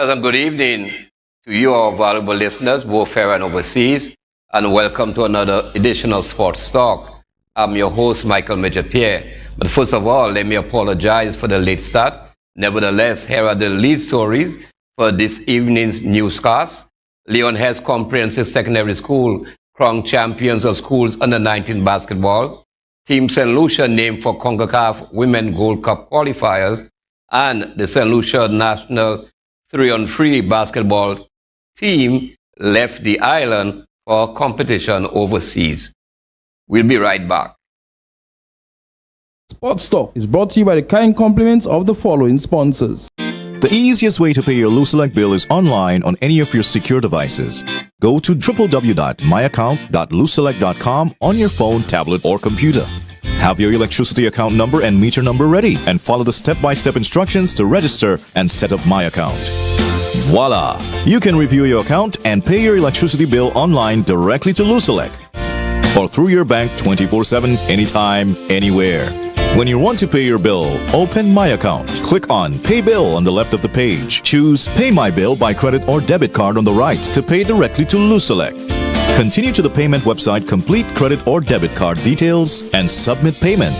Pleasant good evening to you, our valuable listeners, both here and overseas, and welcome to another edition of Sports Talk. I'm your host, Midget Pierre. But first of all, let me apologize for the late start. Nevertheless, here are the lead stories for this evening's newscast. Leon Hess Comprehensive Secondary School crowned champions of schools under 19 basketball. Team St. Lucia named for CONCACAF Women Gold Cup qualifiers, and the St. Lucia National 3-on-3 basketball team left the island for competition overseas. We'll be right back. Sports Talk is brought to you by the kind compliments of the following sponsors. The easiest way to pay your Lucelec bill is online on any of your secure devices. Go to www.myaccount.lucelec.com on your phone, tablet, or computer. Have your electricity account number and meter number ready and follow the step-by-step instructions to register and set up My Account. Voila! You can review your account and pay your electricity bill online directly to Lucelec or through your bank 24/7, anytime, anywhere. When you want to pay your bill, open My Account. Click on Pay Bill on the left of the page. Choose Pay My Bill by credit or debit card on the right to pay directly to Lucelec. Continue to the payment website, complete credit or debit card details, and submit payment.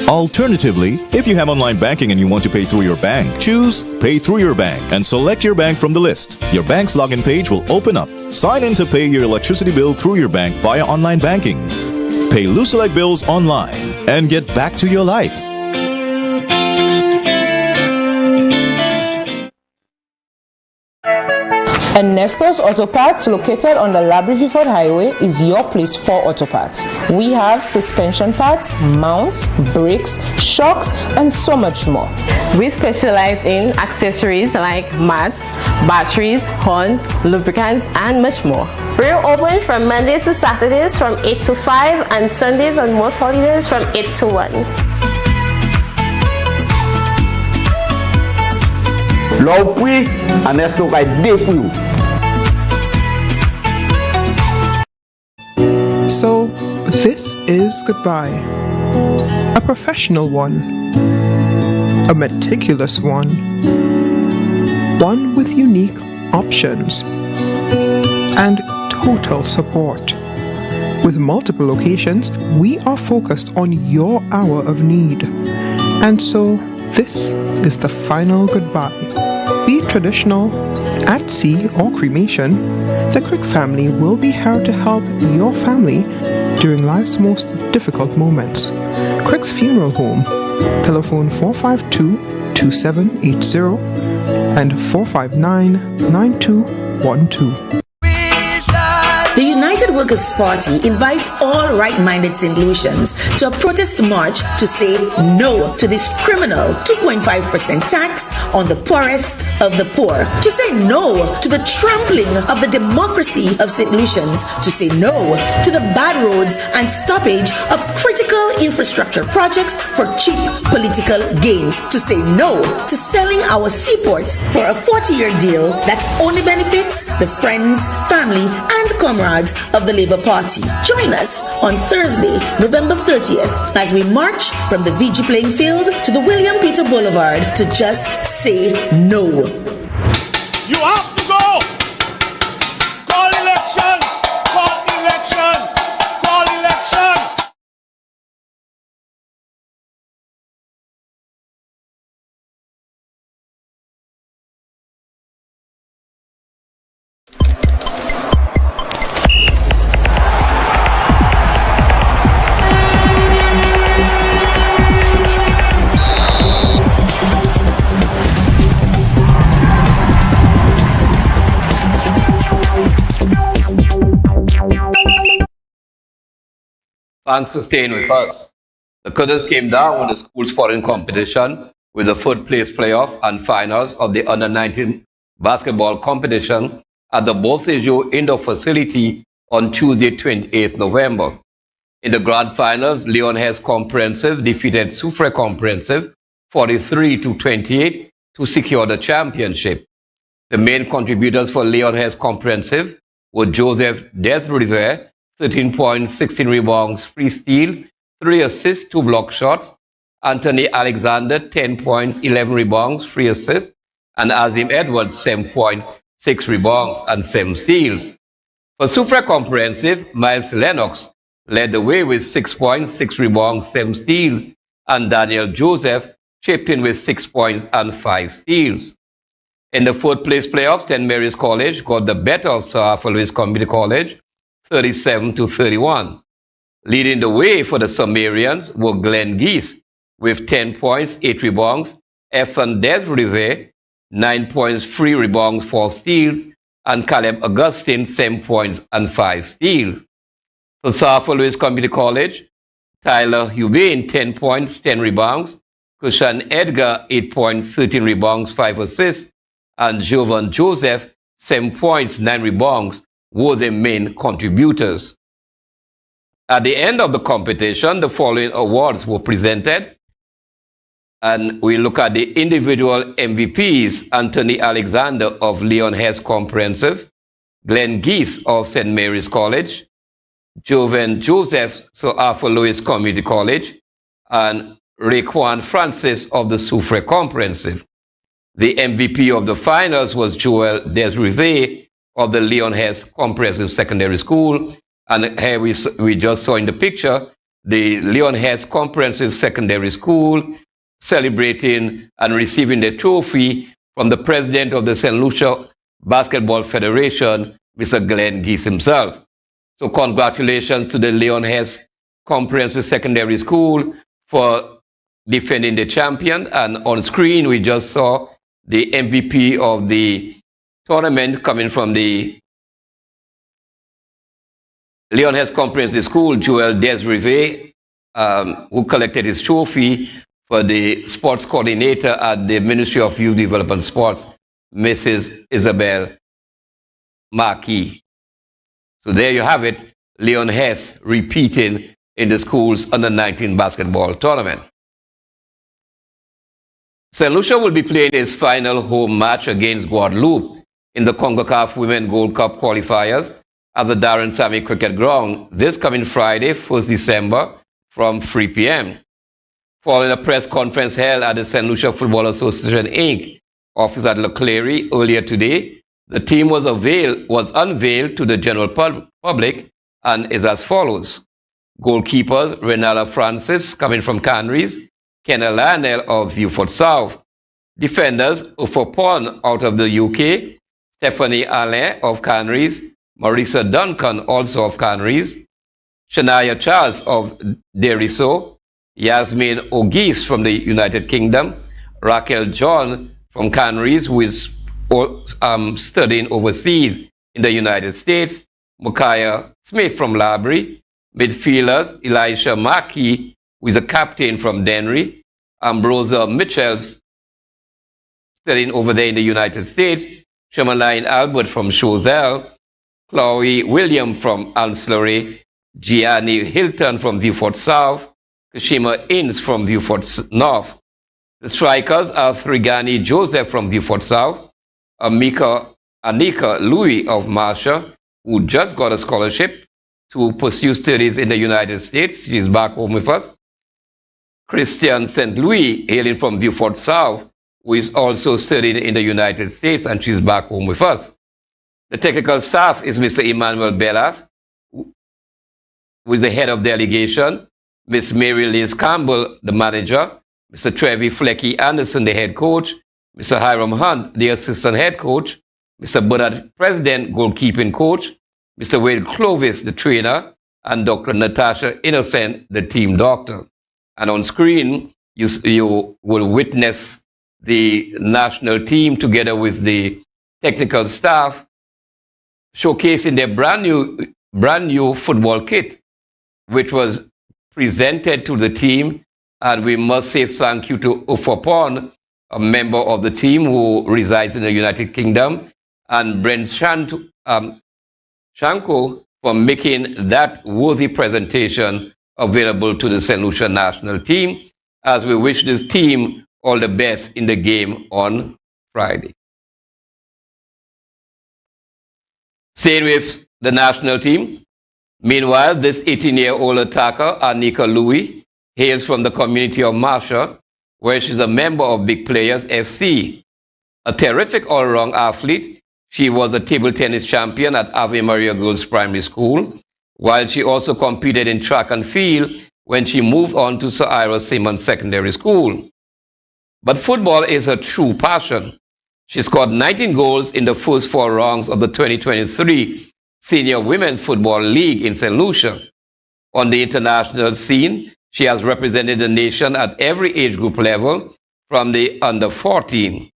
Alternatively, if you have online banking and you want to pay through your bank, choose Pay Through Your Bank and select your bank from the list. Your bank's login page will open up. Sign in to pay your electricity bill through your bank via online banking. Pay Lucelec bills online and get back to your life. And Nestor's Auto Parts, located on the Labrie-Viford Highway, is your place for auto parts. We have suspension parts, mounts, brakes, shocks, and so much more. We specialize in accessories like mats, batteries, horns, lubricants, and much more. We're open from Mondays to Saturdays from 8 to 5 and Sundays on most holidays from 8 to 1. L'on prie, en est-ce va dépouille. So, this is goodbye. A professional one. A meticulous one. One with unique options. And total support. With multiple locations, we are focused on your hour of need. And so, this is the final goodbye. Be it traditional, at sea, or cremation, the Crick family will be here to help your family during life's most difficult moments. Crick's Funeral Home, telephone 452-2780 and 459-9212. The United Workers' Party invites all right-minded St. Lucians to a protest march to say no to this criminal 2.5% tax on the poorest of the poor, to say no to the trampling of the democracy of St. Lucians, to say no to the bad roads and stoppage of critical infrastructure projects for cheap political gains, to say no to selling our seaports for a 40-year deal that only benefits the friends, family, and comrades of the Labour Party. Join us on Thursday, November 30th, as we march from the VG playing field to the William Peter Boulevard to just say no. You have to go! Call elections! Call elections! Call elections! Thanks for staying with us. The curtains came down on the school's foreign competition with the third place playoff and finals of the under-19 basketball competition at the Bosejo Indoor Facility on Tuesday, 28th November. In the grand finals, Leon Hess Comprehensive defeated Soufrière Comprehensive 43-28 to secure the championship. The main contributors for Leon Hess Comprehensive were Joseph Death River, 13 points, 16 rebounds, 3 steals, 3 assists, 2 block shots. Anthony Alexander, 10 points, 11 rebounds, 3 assists. and Azim Edwards 7.6 rebounds and 7 steals. For Soufriere Comprehensive, Miles Lennox led the way with 6.6 rebounds, 7 steals, and Daniel Joseph chipped in with 6 points and 5 steals. In the fourth place playoffs, St. Mary's College got the better of Sir Arthur Lewis Community College, 37-31. Leading the way for the Sumerians were Glenn Geese with 10 points, 8 rebounds, Efan Des Rivet, 9 points, 3 rebounds, 4 steals, and Caleb Augustine, 7 points and 5 steals. For Sir Arthur Lewis Community College, Tyler Hubane, 10 points, 10 rebounds, Kushan Edgar, 8 points, 13 rebounds, 5 assists, and Jovan Joseph, 7 points, 9 rebounds, were the main contributors. At the end of the competition, the following awards were presented, and we look at the individual MVPs: Anthony Alexander of Leon Hess Comprehensive, Glenn Geese of St. Mary's College, Jovan Joseph, Sir Arthur Lewis Community College, and Raekwon Francis of the Soufriere Comprehensive. The MVP of the finals was Joel Desrivet of the Leon Hess Comprehensive Secondary School. And here we just saw in the picture the Leon Hess Comprehensive Secondary School celebrating and receiving the trophy from the president of the St. Lucia Basketball Federation, Mr. Glenn Geese himself. So congratulations to the Leon Hess Comprehensive Secondary School for defending the champion. And on screen we just saw the MVP of the tournament coming from the Leon Hess Comprehensive School, Joel Desrivet, who collected his trophy for the sports coordinator at the Ministry of Youth Development and Sports, Mrs. Isabel Marquis. So there you have it, Leon Hess repeating in the school's under-19 basketball tournament. St. Lucia will be playing its final home match against Guadeloupe in the CONCACAF Women Gold Cup qualifiers at the Darren Sammy Cricket Ground this coming Friday, 1st December from 3 p.m. Following a press conference held at the St. Lucia Football Association Inc. office at Leclerc earlier today, the team was unveiled to the general public and is as follows. Goalkeepers, Renala Francis, coming from Canaries, Kenna Lionel of Viewfort South. Defenders, Ufopon out of the UK, Stephanie Alain of Canaries, Marisa Duncan, also of Canaries, Shania Charles of Deriso, Yasmin Ogis from the United Kingdom, Raquel John from Canaries, who is studying overseas in the United States, Mukaya Smith from Labrie, midfielders, Elisha Mackey, who is a captain from Denry, Ambrosia Mitchells, studying over there in the United States, Shemaline Albert from Chauzel, Chloe William from Ancillary, Gianni Hilton from Viewfort South, Kashima Inns from Viewfort North. The strikers are Thrigani Joseph from Viewfort South, Anika Louis of Marcia, who just got a scholarship to pursue studies in the United States. She's back home with us. Christian St. Louis, hailing from Viewfort South, who is also studying in the United States, and she's back home with us. The technical staff is Mr. Emmanuel Bellas, who is the head of delegation, Miss Mary Liz Campbell, the manager, Mr. Trevi Flecky Anderson, the head coach, Mr. Hiram Hunt, the assistant head coach, Mr. Bernard President, goalkeeping coach, Mr. Wade Clovis, the trainer, and Dr. Natasha Innocent, the team doctor. And on screen, you will witness the national team together with the technical staff showcasing their brand new football kit, which was presented to the team. And we must say thank you to Ufopon, a member of the team who resides in the United Kingdom, and Brent Shanko for making that worthy presentation available to the St. Lucia national team, as we wish this team all the best in the game on Friday. Staying with the national team, meanwhile, this 18-year-old attacker, Anika Louis, hails from the community of Marcia, where she's a member of Big Players FC. A terrific all-round athlete, she was a table tennis champion at Ave Maria Girls Primary School, while she also competed in track and field when she moved on to Sir Ira Simmons Secondary School. But football is her true passion. She scored 19 goals in the first 4 rounds of the 2023 Senior Women's Football League in St. Lucia. On the international scene, she has represented the nation at every age group level from the under 14.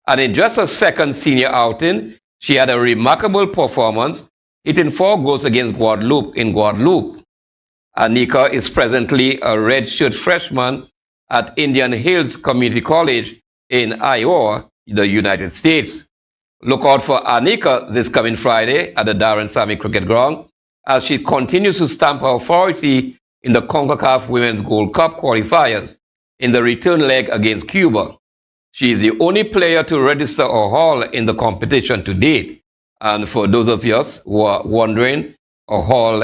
And in just her second senior outing, she had a remarkable performance, hitting 4 goals against Guadeloupe in Guadeloupe. Anika is presently a redshirt freshman at Indian Hills Community College in Iowa, the United States. Look out for Anika this coming Friday at the Darren Sammy Cricket Ground as she continues to stamp her authority in the CONCACAF Women's Gold Cup qualifiers in the return leg against Cuba. She is the only player to register a haul in the competition to date. And for those of us who are wondering, a haul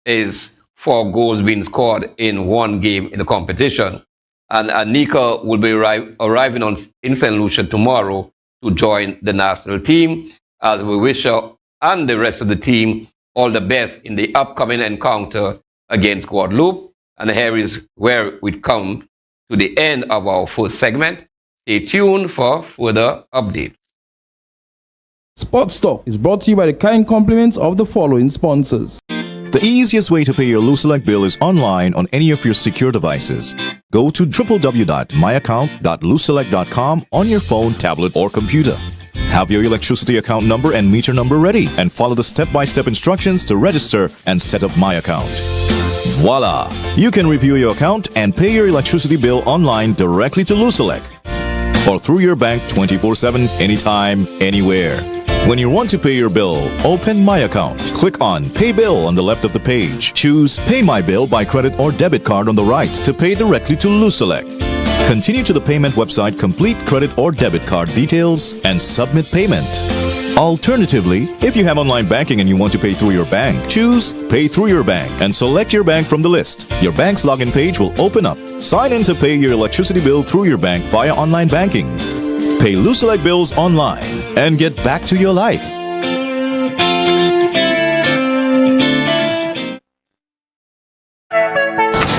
is 4 goals being scored in 1 game in the competition. And Anika will be arriving in St. Lucia tomorrow to join the national team, as we wish her and the rest of the team all the best in the upcoming encounter against Guadeloupe. And here is where we come to the end of our first segment. Stay tuned for further updates. Sports Talk is brought to you by the kind compliments of the following sponsors. The easiest way to pay your Luselect bill is online on any of your secure devices. Go to www.myaccount.luselect.com on your phone, tablet, or computer. Have your electricity account number and meter number ready, and follow the step-by-step instructions to register and set up My Account. Voila! You can review your account and pay your electricity bill online directly to Luselect or through your bank 24/7, anytime, anywhere. When you want to pay your bill, open My Account. Click on Pay Bill on the left of the page. Choose Pay My Bill by credit or debit card on the right to pay directly to Luselect. Continue to the payment website, complete credit or debit card details, and submit payment. Alternatively, if you have online banking and you want to pay through your bank, choose Pay Through Your Bank and select your bank from the list. Your bank's login page will open up. Sign in to pay your electricity bill through your bank via online banking. Pay Luselect bills online and get back to your life.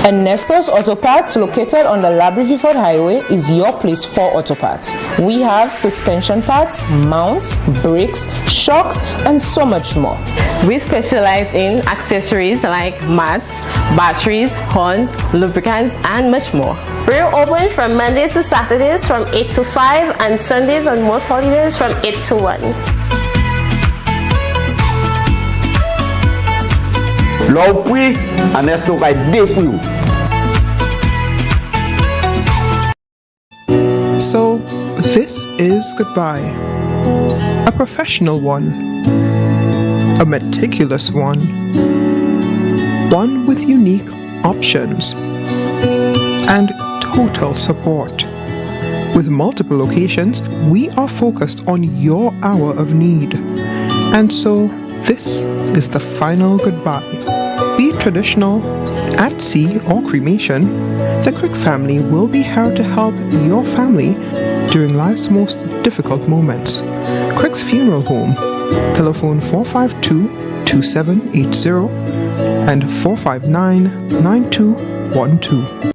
Ernesto's Auto Parts, located on the Labrie-Viford Highway, is your place for auto parts. We have suspension parts, mounts, brakes, shocks, and so much more. We specialize in accessories like mats, batteries, horns, lubricants, and much more. We're open from Mondays to Saturdays from 8 to 5 and Sundays and most holidays from 8 to 1. L'opri, Ernesto vai depuis. So, this is goodbye. A professional one. A meticulous one. One with unique options. And total support. With multiple locations, we are focused on your hour of need. And so, this is the final goodbye. Be it traditional, at sea, or cremation, the Crick family will be here to help your family during life's most difficult moments. Crick's Funeral Home, telephone 452-2780 and 459-9212.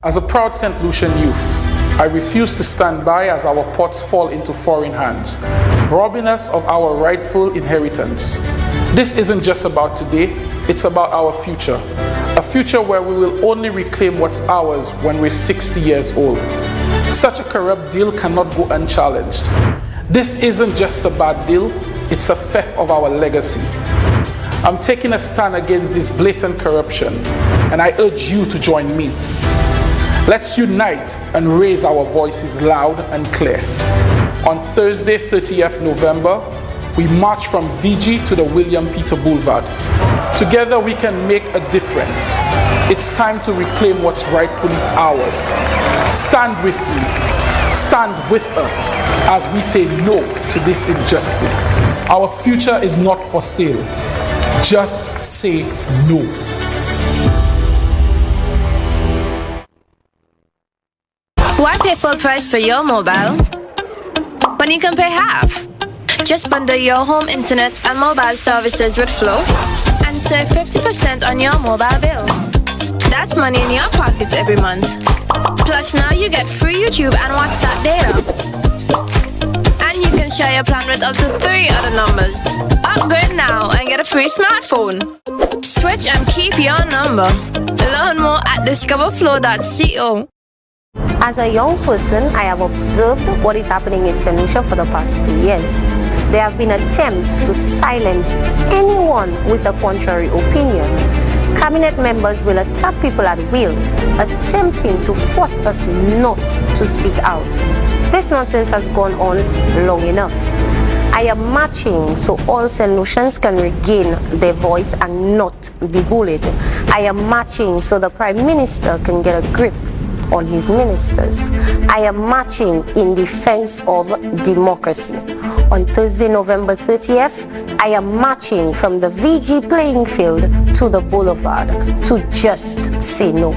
As a proud St. Lucian youth, I refuse to stand by as our pots fall into foreign hands, robbing us of our rightful inheritance. This isn't just about today, it's about our future. A future where we will only reclaim what's ours when we're 60 years old. Such a corrupt deal cannot go unchallenged. This isn't just a bad deal, it's a theft of our legacy. I'm taking a stand against this blatant corruption, and I urge you to join me. Let's unite and raise our voices loud and clear. On Thursday, 30th November, we march from VG to the William Peter Boulevard. Together we can make a difference. It's time to reclaim what's rightfully ours. Stand with me. Stand with us as we say no to this injustice. Our future is not for sale. Just say no. Why pay pay full price for your mobile? When you can pay half. Just bundle your home internet and mobile services with Flow and save 50% on your mobile bill. That's money in your pockets every month. Plus now you get free YouTube and WhatsApp data. And you can share your plan with up to 3 other numbers. Upgrade now and get a free smartphone. Switch and keep your number. Learn more at discoverflow.co. As a young person, I have observed what is happening in St. Lucia for the past 2 years. There have been attempts to silence anyone with a contrary opinion. Cabinet members will attack people at will, attempting to force us not to speak out. This nonsense has gone on long enough. I am marching so all St. Lucians can regain their voice and not be bullied. I am marching so the Prime Minister can get a grip on his ministers. I am marching in defense of democracy. On Thursday, November 30th, I am marching from the VG playing field to the boulevard to just say no.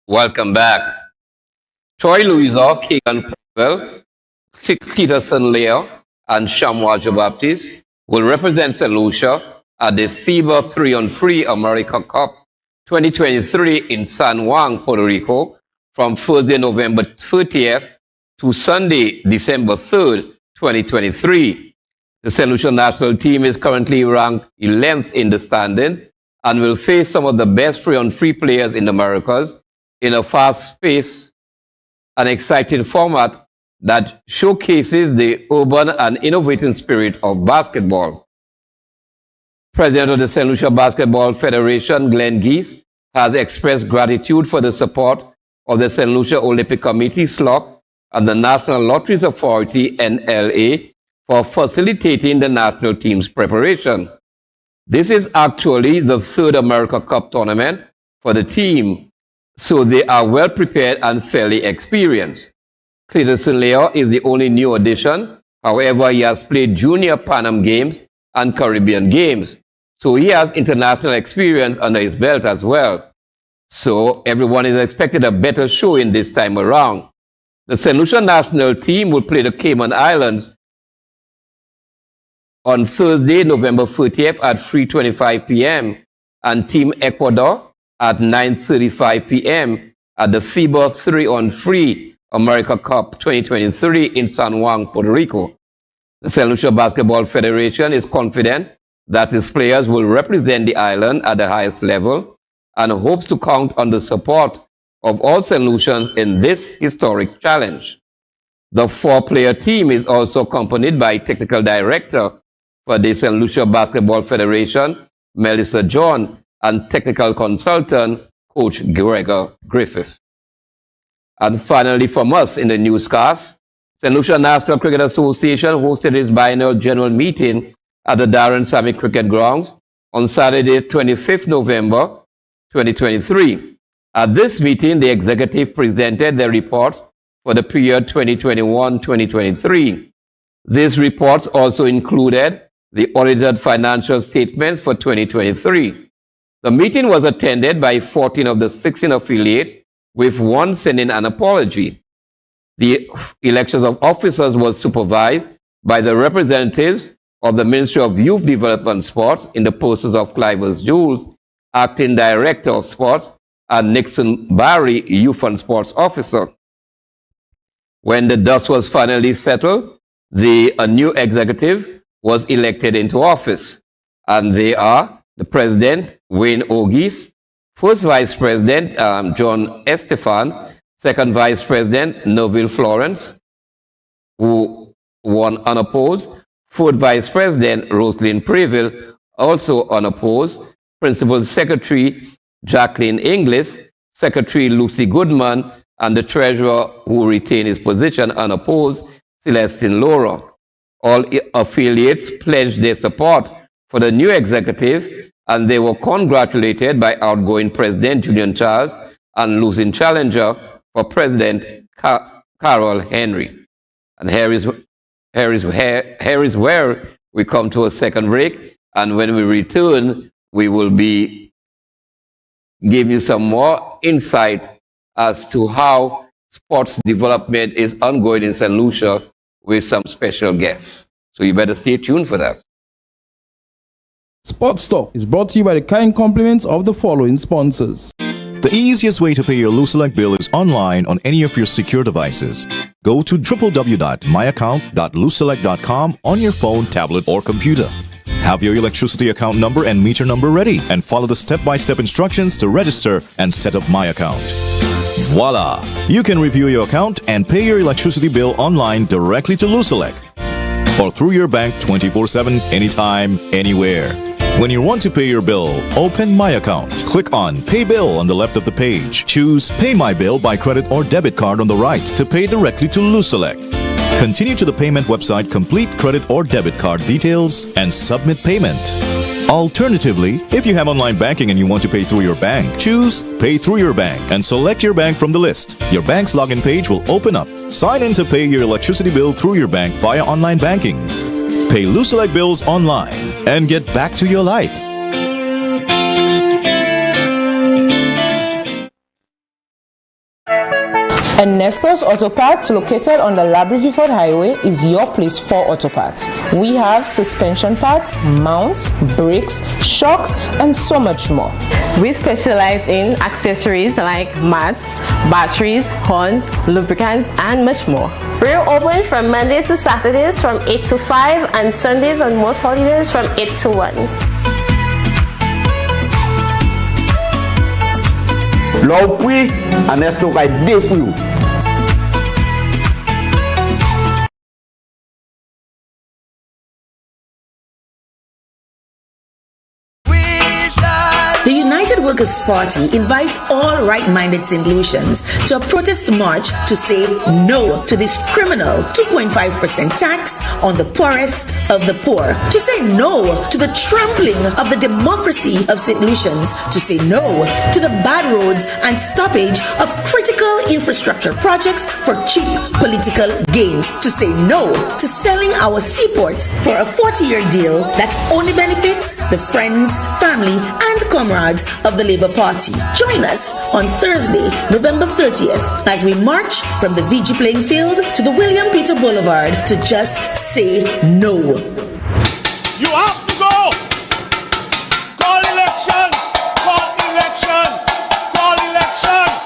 Welcome back. Troy Louisa, Keegan Powell, Peterson Leo, and Shamwa Baptiste will represent St. Lucia at the FIBA 3-on-3 America Cup 2023 in San Juan, Puerto Rico from Thursday, November 30th to Sunday, December 3rd, 2023. The St. Lucia national team is currently ranked 11th in the standings and will face some of the best 3-on-3 players in the Americas in a fast-paced and exciting format that showcases the urban and innovative spirit of basketball. President of the St. Lucia Basketball Federation, Glenn Geese, has expressed gratitude for the support of the St. Lucia Olympic Committee, SLOC, and the National Lotteries Authority, NLA, for facilitating the national team's preparation. This is actually the third America Cup tournament for the team, so they are well prepared and fairly experienced. Cletus Leo is the only new addition. However, he has played junior Pan Am Games and Caribbean Games, so he has international experience under his belt as well. So everyone is expected a better showing this time around. The St. Lucia national team will play the Cayman Islands on Thursday, November 30th at 3:25 p.m. and Team Ecuador at 9:35 p.m. at the FIBA 3-on-3 America Cup 2023 in San Juan, Puerto Rico. The St. Lucia Basketball Federation is confident that its players will represent the island at the highest level and hopes to count on the support of all St. Lucians in this historic challenge. The 4-player team is also accompanied by Technical Director for the St. Lucia Basketball Federation, Melissa John, and Technical Consultant, Coach Gregor Griffith. And finally, from us in the newscast, St. Lucia National Cricket Association hosted its biennial general meeting at the Darren Sammy Cricket Grounds on Saturday, 25th November 2023. At this meeting, the executive presented their reports for the period 2021-2023. These reports also included the audited financial statements for 2023. The meeting was attended by 14 of the 16 affiliates, with one sending an apology. The elections of officers was supervised by the representatives of the Ministry of Youth Development and Sports in the persons of Clivers Jules, Acting Director of Sports, and Nixon Barry, Youth and Sports Officer. When the dust was finally settled, a new executive was elected into office, and they are the President, Wayne Ogis, First Vice President, John Estefan, Second Vice President, Neville Florence, who won unopposed, Third Vice President, Rosalyn Preville, also unopposed, Principal Secretary, Jacqueline Inglis, Secretary Lucy Goodman, and the Treasurer, who retained his position unopposed, Celestine Laura. All affiliates pledged their support for the new executive, and they were congratulated by outgoing President Julian Charles and losing challenger for President Carol Henry. And here is where we come to a second break, and when we return, we will be giving you some more insight as to how sports development is ongoing in St. Lucia with some special guests. So you better stay tuned for that. Sports Talk is brought to you by the kind compliments of the following sponsors. The easiest way to pay your Lucelec bill is online on any of your secure devices. Go to www.myaccount.lucelec.com on your phone, tablet, or computer. Have your electricity account number and meter number ready, and follow the step-by-step instructions to register and set up My Account. Voila! You can review your account and pay your electricity bill online directly to Lucelec or through your bank 24/7, anytime, anywhere. When you want to pay your bill, open My Account. Click on Pay Bill on the left of the page. Choose Pay My Bill by credit or debit card on the right to pay directly to Lucelec. Continue to the payment website, complete credit or debit card details, and submit payment. Alternatively, if you have online banking and you want to pay through your bank, choose Pay Through Your Bank and select your bank from the list. Your bank's login page will open up. Sign in to pay your electricity bill through your bank via online banking. Pay Lucelec bills online and get back to your life. And Nestor's Auto Parts, located on the Labrie-Viford Highway, is your place for auto parts. We have suspension parts, mounts, brakes, shocks, and so much more. We specialize in accessories like mats, batteries, horns, lubricants, and much more. We're open from Mondays to Saturdays from 8 to 5 and Sundays and most holidays from 8 to 1. Love we and let's look like deep you. The United Workers' Party invites all right-minded St. Lucians to a protest march to say no to this criminal 2.5% tax on the poorest of the poor, to say no to the trampling of the democracy of St. Lucians, to say no to the bad roads and stoppage of critical infrastructure projects for cheap political gains, to say no to selling our seaports for a 40-year deal that only benefits the friends, family, and comrades of the Labour Party. Join us on Thursday, November 30th, as we march from the VG playing field to the William Peter Boulevard to just say no. You have to go. Call elections. Call elections. Call elections.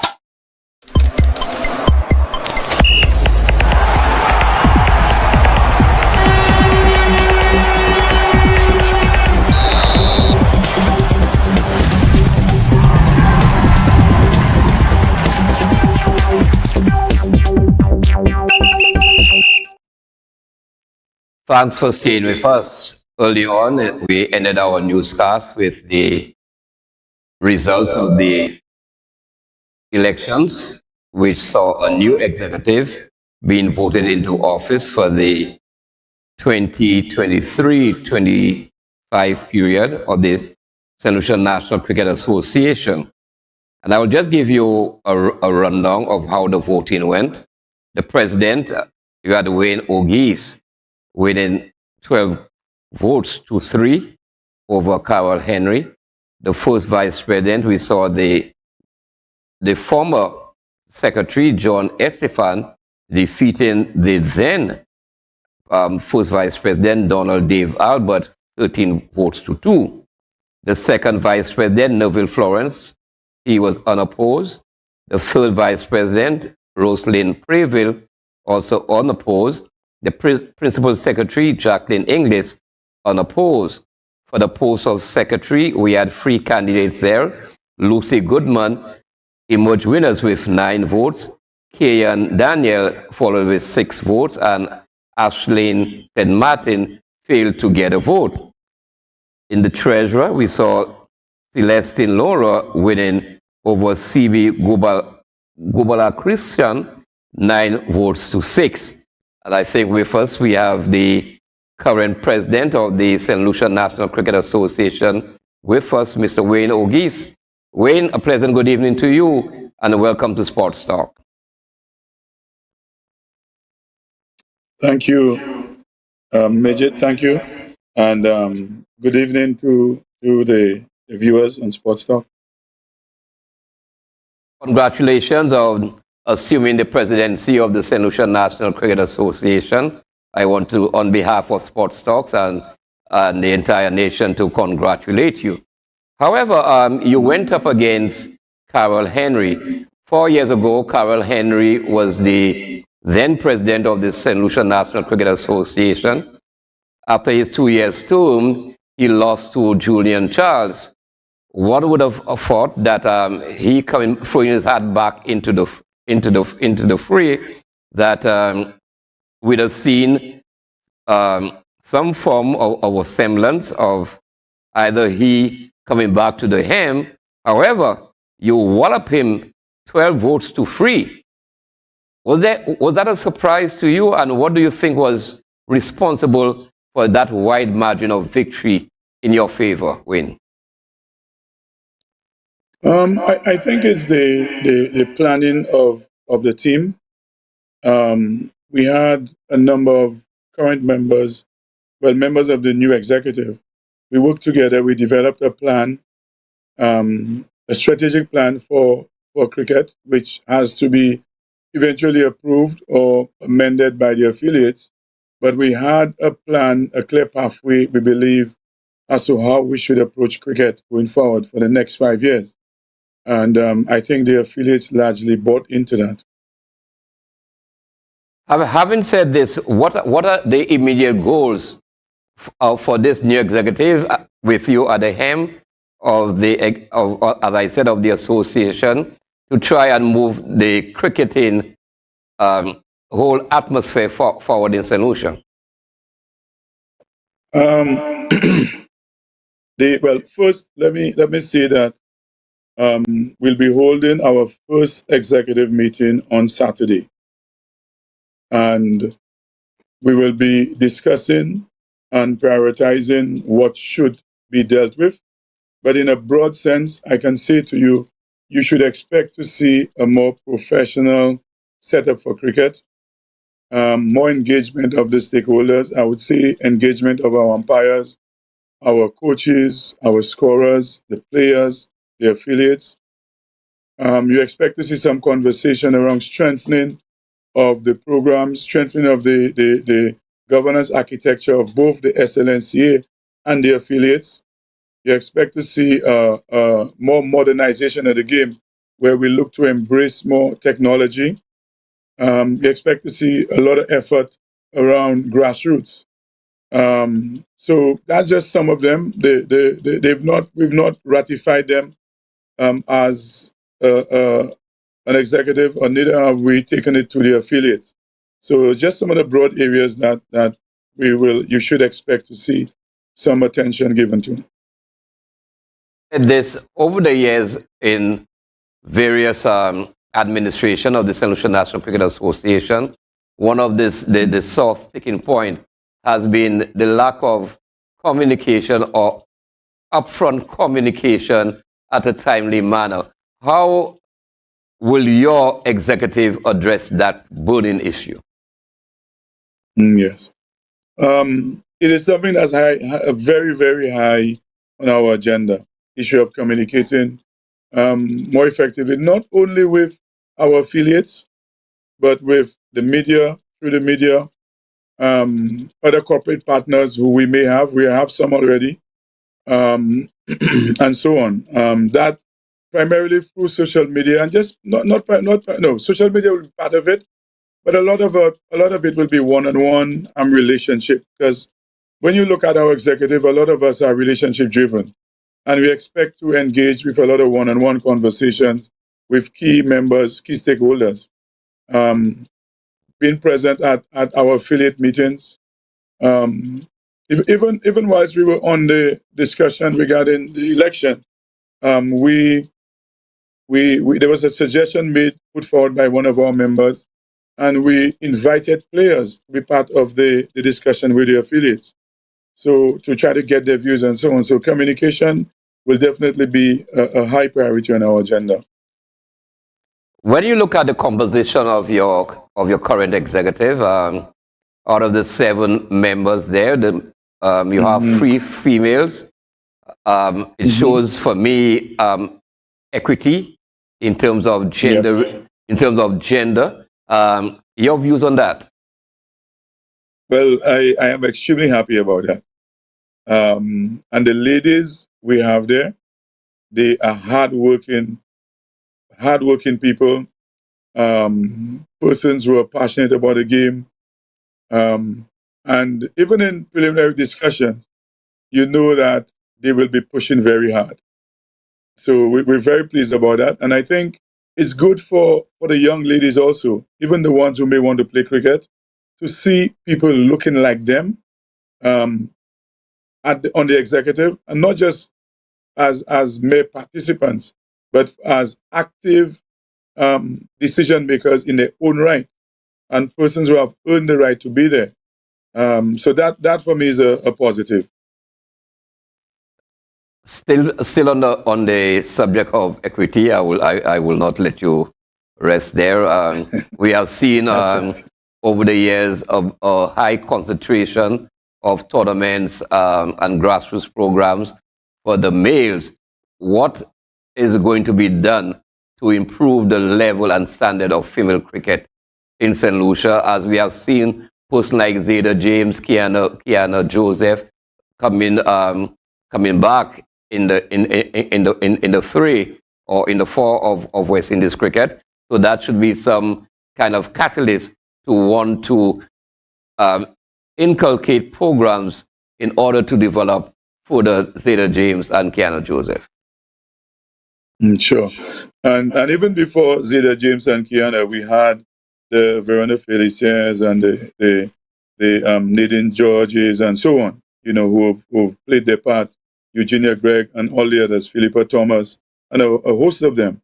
Thanks for staying with us. Early on, we ended our newscast with the results of the elections, which saw a new executive being voted into office for the 2023-25 period of the St. Lucia National Cricket Association. And I will just give you a rundown of how the voting went. The president, you had Wayne O'Geese, winning 12 votes to 3 over Carol Henry. The first vice president, we saw the former secretary, John Estefan, defeating the then first vice president, Donald Dave Albert, 13 votes to 2. The second vice president, Neville Florence, he was unopposed. The third vice president, Roselyn Preville, also unopposed. The principal secretary, Jacqueline Inglis, unopposed. For the post of secretary, we had 3 candidates there. Lucy Goodman emerged winners with 9 votes. Kayan Daniel followed with 6 votes, and Ashleen St. Martin failed to get a vote. In the treasurer, we saw Celestine Laura winning over C.B. Gubala Christian, 9 votes to 6. And I think with us, we have the current president of the St. Lucia National Cricket Association, with us, Mr. Wayne Ogis. Wayne, a pleasant good evening to you, and welcome to Sports Talk. Thank you, Midget. Thank you, and good evening to the viewers on Sports Talk. Congratulations on assuming the presidency of the St. Lucia National Cricket Association. I want to, on behalf of Sports Talks and the entire nation, to congratulate you. However, you went up against Carol Henry. 4 years ago, Carol Henry was the then president of the St. Lucia National Cricket Association. After his 2 years term, he lost to Julian Charles. One would have thought that he throwing his hat back into the fray, that we'd have seen some form of a semblance of either he coming back to the helm. However, you wallop him 12 votes to 3. Was that a surprise to you, and what do you think was responsible for that wide margin of victory in your favor, Wayne? I think it's the planning of the team. We had a number of current members, members of the new executive. We worked together, we developed a plan, a strategic plan for cricket, which has to be eventually approved or amended by the affiliates. But we had a plan, a clear pathway, we believe, as to how we should approach cricket going forward for the next 5 years. And I think the affiliates largely bought into that. Having said this, what are the immediate goals for this new executive with you at the helm of as I said, of the association, to try and move the cricketing whole atmosphere forward in St. Lucia? First, let me say that we'll be holding our first executive meeting on Saturday. And we will be discussing and prioritizing what should be dealt with. But in a broad sense, I can say to you, you should expect to see a more professional setup for cricket, more engagement of the stakeholders. I would say engagement of our umpires, our coaches, our scorers, the players, the affiliates. You expect to see some conversation around strengthening of the program, strengthening of the governance architecture of both the SLNCA and the affiliates. You expect to see more modernization of the game, where we look to embrace more technology. You expect to see a lot of effort around grassroots. So that's just some of them. We've not ratified them as an executive, or neither have we taken it to the affiliates. So just some of the broad areas that you should expect to see some attention given to. This over the years in various administration of the St. Lucia National Cricket Association, one of the sore sticking point has been the lack of communication or upfront communication at a timely manner. How will your executive address that burning issue? Yes. It is something that's very, very high on our agenda. Issue of communicating more effectively, not only with our affiliates, but with the media, through the media, other corporate partners who we may have. We have some already, and so on. That primarily through social media, and just social media will be part of it, but a lot of it will be one-on-one relationship. Because when you look at our executive, a lot of us are relationship driven. And we expect to engage with a lot of one-on-one conversations with key members, key stakeholders, being present at our affiliate meetings. Even whilst we were on the discussion regarding the election, there was a suggestion put forward by one of our members and we invited players to be part of the discussion with the affiliates. So to try to get their views and so on. So communication will definitely be a high priority on our agenda. When you look at the composition of your current executive, out of the 7 members there, you have 3 females. It shows for me equity in terms of gender. Yep. In terms of gender, your views on that? Well, I am extremely happy about that. And the ladies we have there, they are hardworking people, persons who are passionate about the game. And even in preliminary discussions, you know that they will be pushing very hard. So we're very pleased about that. And I think it's good for the young ladies also, even the ones who may want to play cricket, to see people looking like them on the executive, and not just as mere participants, but as active decision makers in their own right, and persons who have earned the right to be there. So that for me is a positive. Still on the subject of equity, I will not let you rest there. We have seen over the years a high concentration of tournaments and grassroots programs for the males. What is going to be done to improve the level and standard of female cricket in St. Lucia, as we have seen persons like Zeta James, Kiana Joseph coming back in the 3 or in the 4 of West Indies cricket? So that should be some kind of catalyst to want to inculcate programs in order to develop further Zeta James and Kiana Joseph. Sure. And even before Zeta James and Kiana, we had the Verona Feliciers and the Nadine Georges and so on, who've played their part, Eugenia Gregg and all the others, Philippa Thomas, and a host of them.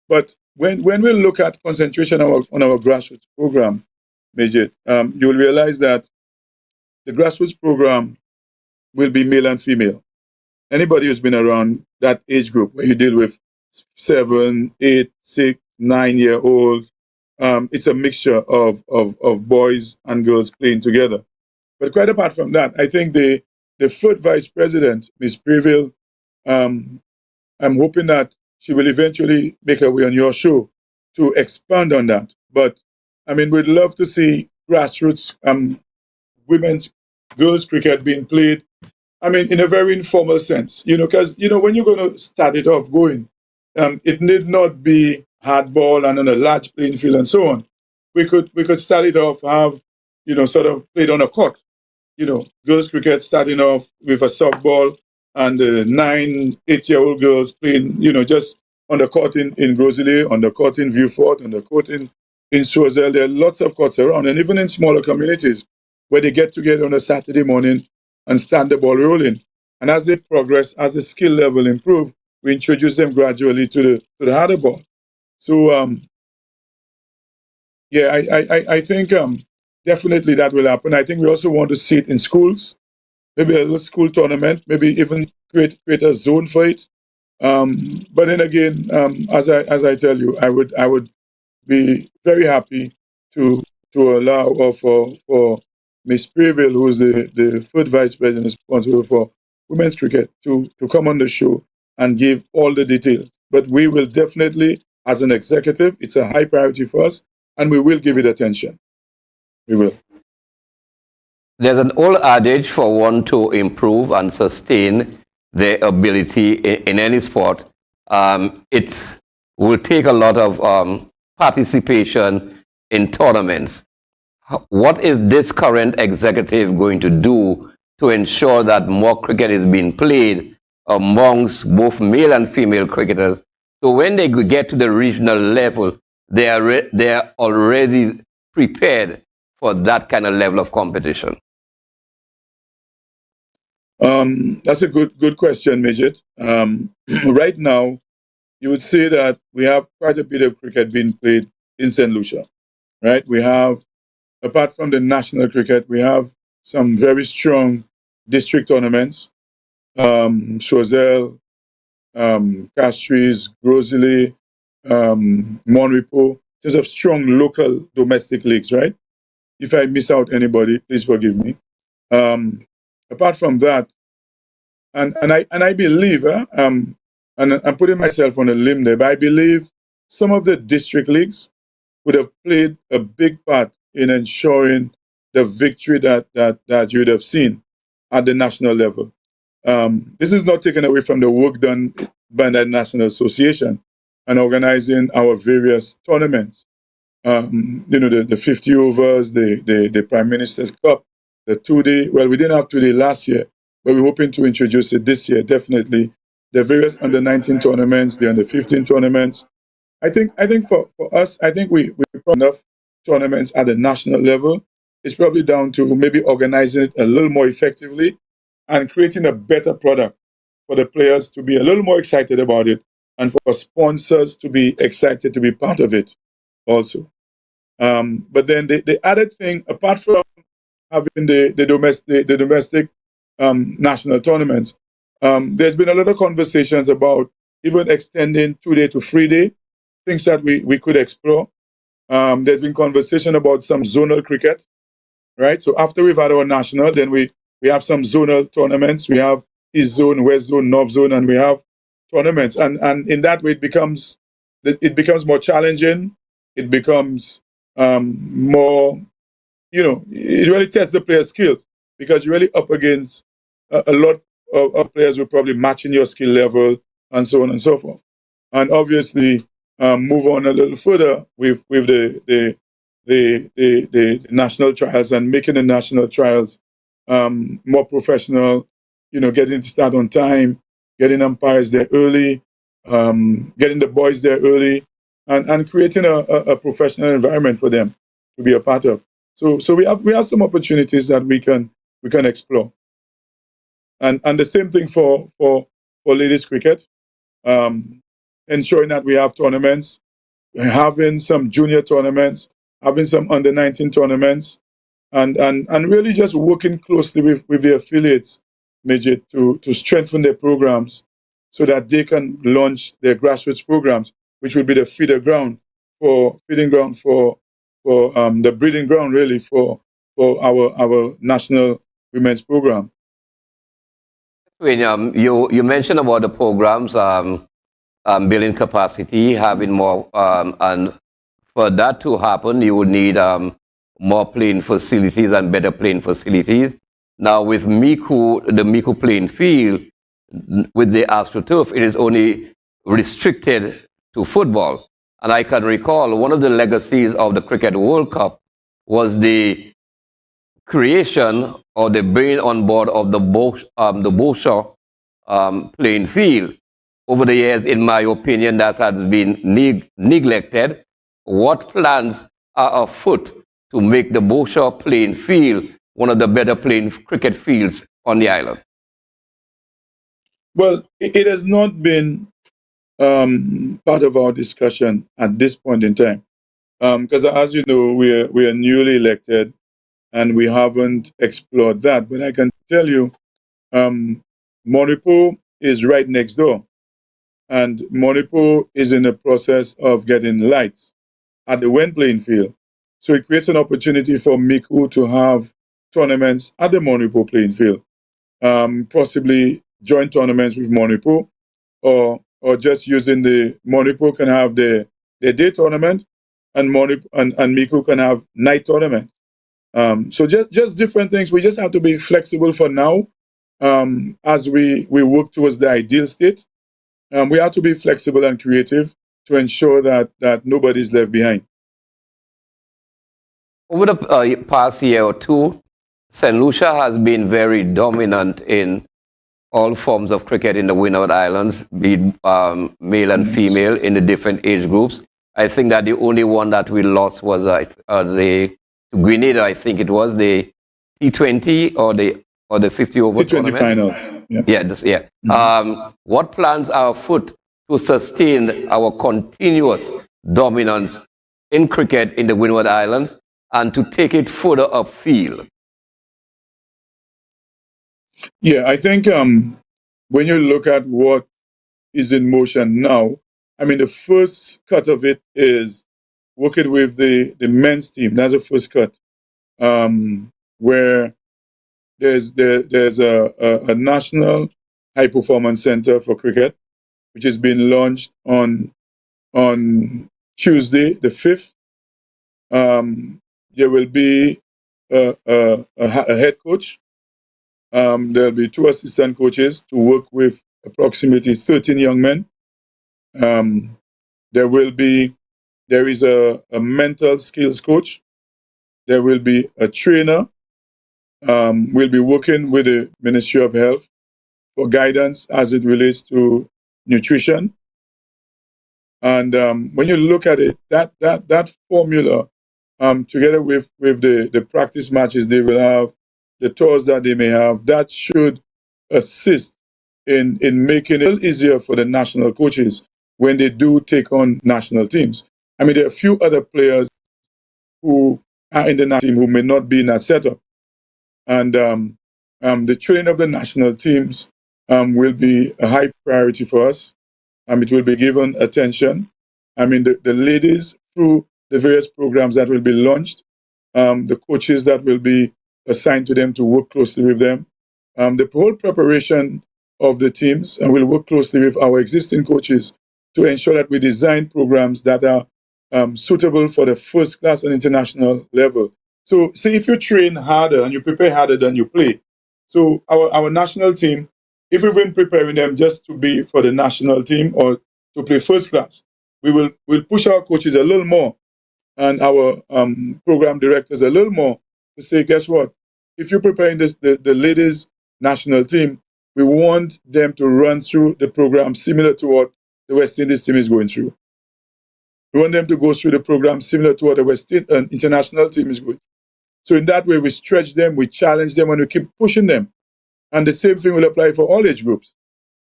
But when we look at concentration on our grassroots program, Midget, you'll realize that the grassroots program will be male and female. Anybody who's been around that age group where you deal with 7, 8, 6, 9-year-olds, it's a mixture of boys and girls playing together. But quite apart from that, I think the third vice president, Ms. Preville, I'm hoping that she will eventually make her way on your show to expand on that. But I mean, we'd love to see grassroots women's girls cricket being played. I mean, in a very informal sense, because when you're going to start it off going, it need not be hardball and on a large playing field and so on. We could start it off, have sort of played on a court. Girls cricket starting off with a softball and 9, 8-year-old girls playing, just on the court in Grosley, on the court in Vieux-Fort, on the court in Choiseul. There are lots of courts around, and even in smaller communities where they get together on a Saturday morning and stand the ball rolling. And as they progress, as the skill level improve, we introduce them gradually to the harder ball. So, I think definitely that will happen. I think we also want to see it in schools, maybe a little school tournament, maybe even create a zone for it. But then again, as I tell you, I would be very happy to allow or for Ms. Preville, who is the third vice president responsible for women's cricket, to come on the show and give all the details. But we will definitely, as an executive, it's a high priority for us, and we will give it attention. We will. There's an old adage for one to improve and sustain their ability in any sport. It will take a lot of participation in tournaments. What is this current executive going to do to ensure that more cricket is being played amongst both male and female cricketers? So when they get to the regional level, they are already prepared for that kind of level of competition. That's a good question, Midget. Right now, you would say that we have quite a bit of cricket being played in St. Lucia. right? We have, apart from the national cricket, we have some very strong district tournaments. Choiseul, Castries, Grosley, Monrepo, in terms of strong local domestic leagues, right? If I miss out anybody, please forgive me. Apart from that, and I believe, and I'm putting myself on a limb there, but I believe some of the district leagues would have played a big part in ensuring the victory that you would have seen at the national level. This is not taken away from the work done by the National Association and organizing our various tournaments. The 50 overs, the Prime Minister's Cup, the 2-day. Well, we didn't have 2-day last year, but we're hoping to introduce it this year, definitely. The various under 19 tournaments, the under 15 tournaments. I think for us, I think we have enough tournaments at the national level. It's probably down to maybe organizing it a little more effectively and creating a better product for the players to be a little more excited about it and for sponsors to be excited to be part of it also. But then the added thing, apart from having the domestic national tournaments, there's been a lot of conversations about even extending 2-day to 3-day, things that we could explore. There's been conversation about some zonal cricket, right? So after we've had our national, then we have some zonal tournaments. We have East Zone, West Zone, North Zone, and we have tournaments. And in that way, it becomes more challenging. It becomes more, it really tests the player's skills because you're really up against a lot of players who are probably matching your skill level and so on and so forth. And obviously, move on a little further with the national trials and making the national trials more professional, getting to start on time, getting umpires there early, getting the boys there early, and creating a professional environment for them to be a part of. So we have some opportunities that we can explore. And the same thing for ladies cricket, ensuring that we have tournaments, having some junior tournaments, having some under 19 tournaments, and really just working closely with the affiliates, Midget, to strengthen their programs so that they can launch their grassroots programs, which will be the feeding ground for the breeding ground really for our national women's program. You mentioned about the programs, building capacity, having more, and for that to happen, you would need more playing facilities and better playing facilities. Now with the Miku playing field, with the AstroTurf, it is only restricted to football. And I can recall one of the legacies of the Cricket World Cup was the creation or the bringing on board of the Boshaw playing field. Over the years, in my opinion, that has been neglected. What plans are afoot to make the Boshaw playing field one of the better playing cricket fields on the island? Well, it has not been part of our discussion at this point in time. Because as you know, we are newly elected and we haven't explored that. But I can tell you, Monrepo is right next door. And Monrepo is in the process of getting lights at the WED playing field. So it creates an opportunity for Miku to have tournaments at the Monrepo playing field. Possibly joint tournaments with Monrepo, or just using the Monrepo can have the day tournament and Miku can have night tournament. So just different things. We just have to be flexible for now as we work towards the ideal state. We have to be flexible and creative to ensure that nobody's left behind. Over the past year or two, St. Lucia has been very dominant in all forms of cricket in the Windward Islands, be it male and female in the different age groups. I think that the only one that we lost was the Grenada. I think it was the T20 or the 50 over T20 finals. Yeah. What plans are afoot to sustain our continuous dominance in cricket in the Windward Islands and to take it further upfield? Yeah, I think when you look at what is in motion now, I mean, the first cut of it is working with the men's team. That's the first cut, where there's a national high performance center for cricket, which has been launched on Tuesday, the 5th. There will be a head coach. There'll be 2 assistant coaches to work with approximately 13 young men. There is a mental skills coach. There will be a trainer. We'll be working with the Ministry of Health for guidance as it relates to nutrition. And when you look at it, that formula, together with the practice matches they will have, the tours that they may have, that should assist in making it easier for the national coaches when they do take on national teams. I mean, there are a few other players who are in the national team who may not be in that setup. And the training of the national teams will be a high priority for us. It will be given attention. I mean, the ladies, through the various programs that will be launched, the coaches that will be assigned to them to work closely with them, the whole preparation of the teams, and we'll work closely with our existing coaches to ensure that we design programs that are suitable for the first class and international level. So, say if you train harder and you prepare harder than you play. So, our national team, if we've been preparing them just to be for the national team or to play first class, we'll push our coaches a little more and our program directors a little more to say, guess what? If you're preparing the ladies national team, we want them to run through the program similar to what the West Indies team is going through. We want them to go through the program similar to what the West Indies international team is going through. So in that way, we stretch them, we challenge them, and we keep pushing them. And the same thing will apply for all age groups.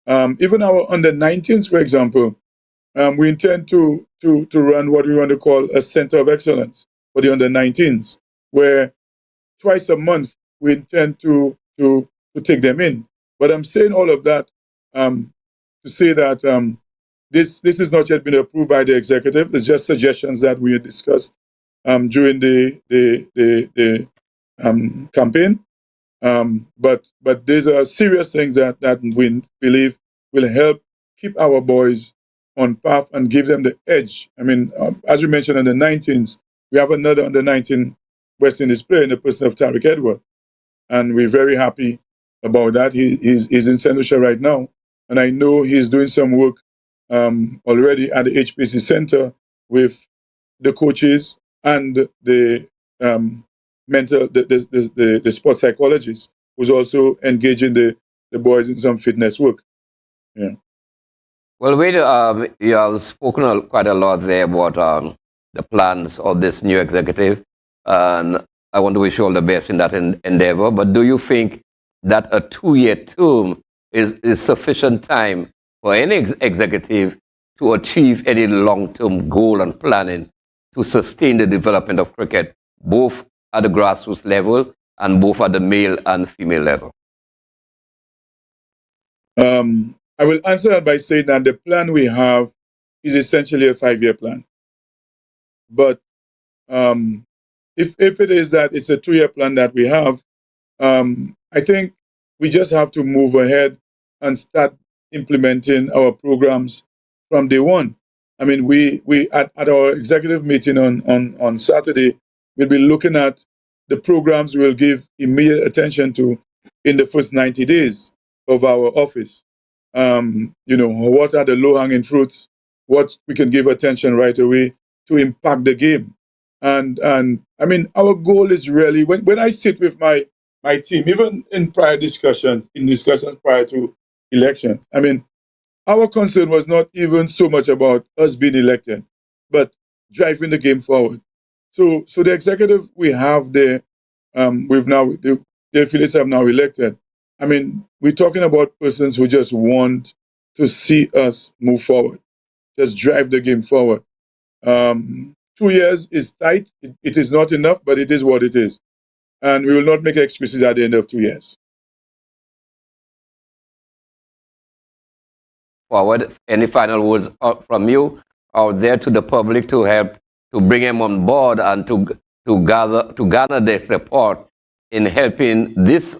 Even our under-19s, for example, we intend to run what we want to call a center of excellence for the under-19s, where twice a month we intend to take them in. But I'm saying all of that to say that this has not yet been approved by the executive. It's just suggestions that we had discussed during the campaign. But these are serious things that we believe will help keep our boys on path and give them the edge. I mean, as we mentioned in the 19s, we have another under 19 West Indies player in the person of Tariq Edward. And we're very happy about that. He's in St. Lucia right now. And I know he's doing some work already at the HPC Center with the coaches and the the sports psychologist who's also engaging the boys in some fitness work. Yeah. Well, Wade, you have spoken quite a lot there about the plans of this new executive, and I want to wish you all the best in that endeavor. But do you think that a 2-year term is sufficient time for any executive to achieve any long-term goal and planning to sustain the development of cricket, both at the grassroots level and both at the male and female level? I will answer that by saying that the plan we have is essentially a 5-year plan. But if it is that it's a 2-year plan that we have, I think we just have to move ahead and start implementing our programs from day one. I mean, we at our executive meeting on Saturday, we'll be looking at the programs we'll give immediate attention to in the first 90 days of our office. What are the low-hanging fruits? What we can give attention right away to impact the game. And I mean, our goal is really, when I sit with my team, even in discussions prior to elections, I mean, our concern was not even so much about us being elected, but driving the game forward. So the executive we have there, the affiliates have now elected. I mean, we're talking about persons who just want to see us move forward, just drive the game forward. 2 years is tight. It is not enough, but it is what it is. And we will not make excuses at the end of 2 years. Forward, any final words from you out there to the public to help to bring them on board and to gather their support in helping this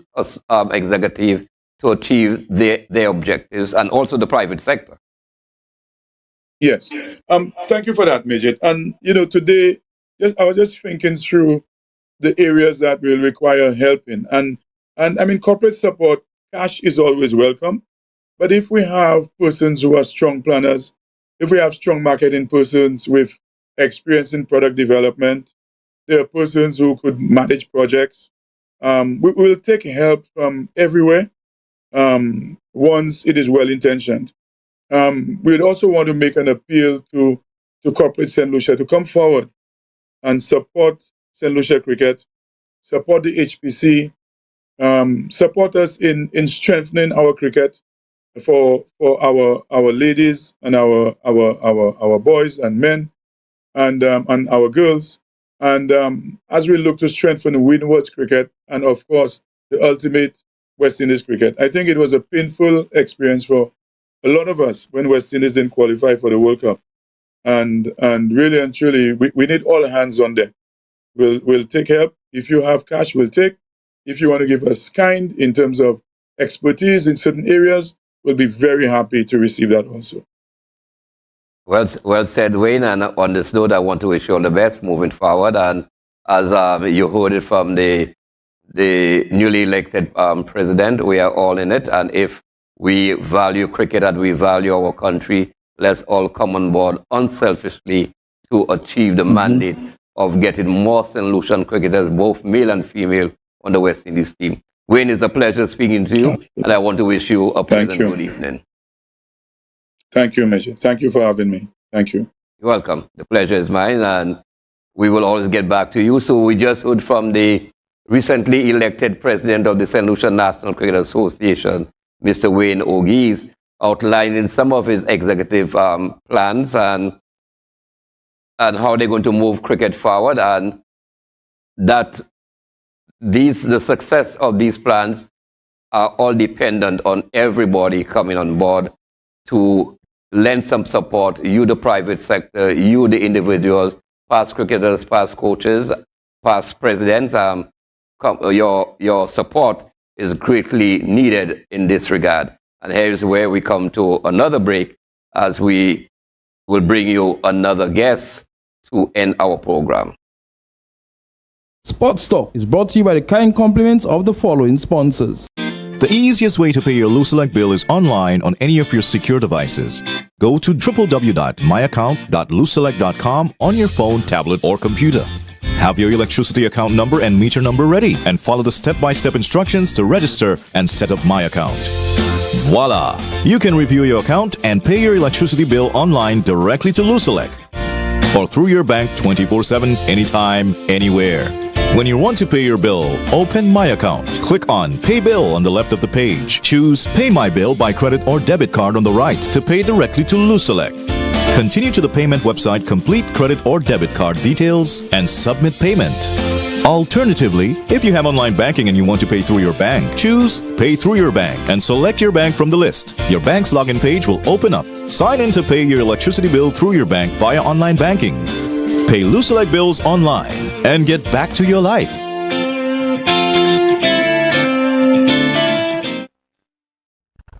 executive to achieve their objectives, and also the private sector? Yes. Thank you for that, Midget. And, today, I was just thinking through the areas that will require help in. And I mean, corporate support, cash is always welcome. But if we have persons who are strong planners, if we have strong marketing persons with experience in product development, there are persons who could manage projects. We will take help from everywhere once it is well-intentioned. We'd also want to make an appeal to corporate St. Lucia to come forward and support St. Lucia Cricket, support the HPC, support us in strengthening our cricket for our ladies and our boys and men and our girls. And as we look to strengthen Windward's cricket and, of course, the ultimate West Indies cricket, I think it was a painful experience for a lot of us when West Indies didn't qualify for the World Cup. And really and truly, we need all hands on deck. We'll take help. If you have cash, we'll take. If you want to give us kind in terms of expertise in certain areas, we'll be very happy to receive that also. Well said, Wayne. And on this note, I want to wish you all the best moving forward. And as you heard it from the newly elected president, we are all in it. And if we value cricket and we value our country, let's all come on board unselfishly to achieve the mandate of getting more St. Lucian cricketers, both male and female, on the West Indies team. Wayne, it's a pleasure speaking to you, and I want to wish you a pleasant good evening. Thank you, Midget. Thank you for having me. Thank you. You're welcome. The pleasure is mine, and we will always get back to you. So we just heard from the recently elected president of the St. Lucia National Cricket Association, Mr. Wayne Ogies, outlining some of his executive plans and how they're going to move cricket forward, and that the success of these plans are all dependent on everybody coming on board to lend some support. You, the private sector, you, the individuals, past cricketers, past coaches, past presidents, your support is greatly needed in this regard. And here's where we come to another break, as we will bring you another guest to end our program. Sports Talk is brought to you by the kind compliments of the following sponsors. The easiest way to pay your Luselect bill is online on any of your secure devices. Go to www.myaccount.luselect.com on your phone, tablet, or computer. Have your electricity account number and meter number ready, and follow the step-by-step instructions to register and set up My Account. Voila! You can review your account and pay your electricity bill online directly to Luselect, or through your bank 24/7, anytime, anywhere. When you want to pay your bill, open My Account. Click on Pay Bill on the left of the page. Choose Pay My Bill by credit or debit card on the right to pay directly to Luselect. Continue to the payment website, complete credit or debit card details, and submit payment. Alternatively, if you have online banking and you want to pay through your bank, choose Pay Through Your Bank and select your bank from the list. Your bank's login page will open up. Sign in to pay your electricity bill through your bank via online banking. Pay Luselect bills online and get back to your life.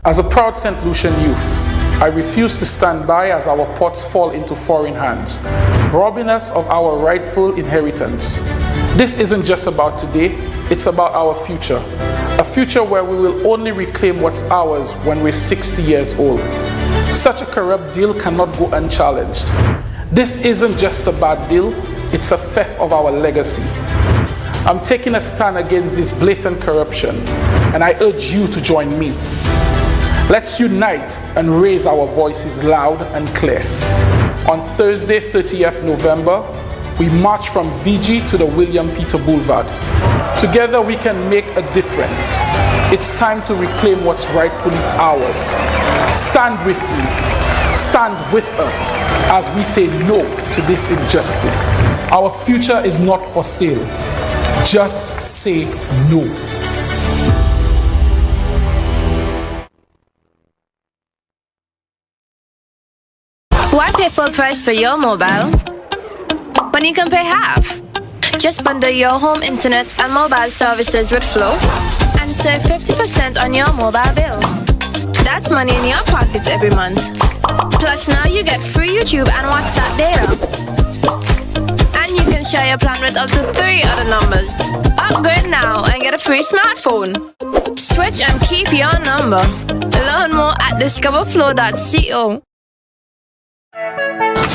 As a proud St. Lucian youth, I refuse to stand by as our pots fall into foreign hands, robbing us of our rightful inheritance. This isn't just about today, it's about our future. A future where we will only reclaim what's ours when we're 60 years old. Such a corrupt deal cannot go unchallenged. This isn't just a bad deal, it's a theft of our legacy. I'm taking a stand against this blatant corruption, and I urge you to join me. Let's unite and raise our voices loud and clear. On Thursday, 30th November, we march from VG to the William Peter Boulevard. Together we can make a difference. It's time to reclaim what's rightfully ours. Stand with me. stand with us as we say no to this injustice. Our future is not for sale. Just say no. Why pay full price for your mobile when you can pay half? Just bundle your home internet and mobile services with Flow and save 50% on your mobile bill. That's money in your pocket every month. Plus now you get free YouTube and WhatsApp data. And you can share your plan with up to 3 other numbers. Upgrade now and get a free smartphone. Switch and keep your number. Learn more at discoverflow.co.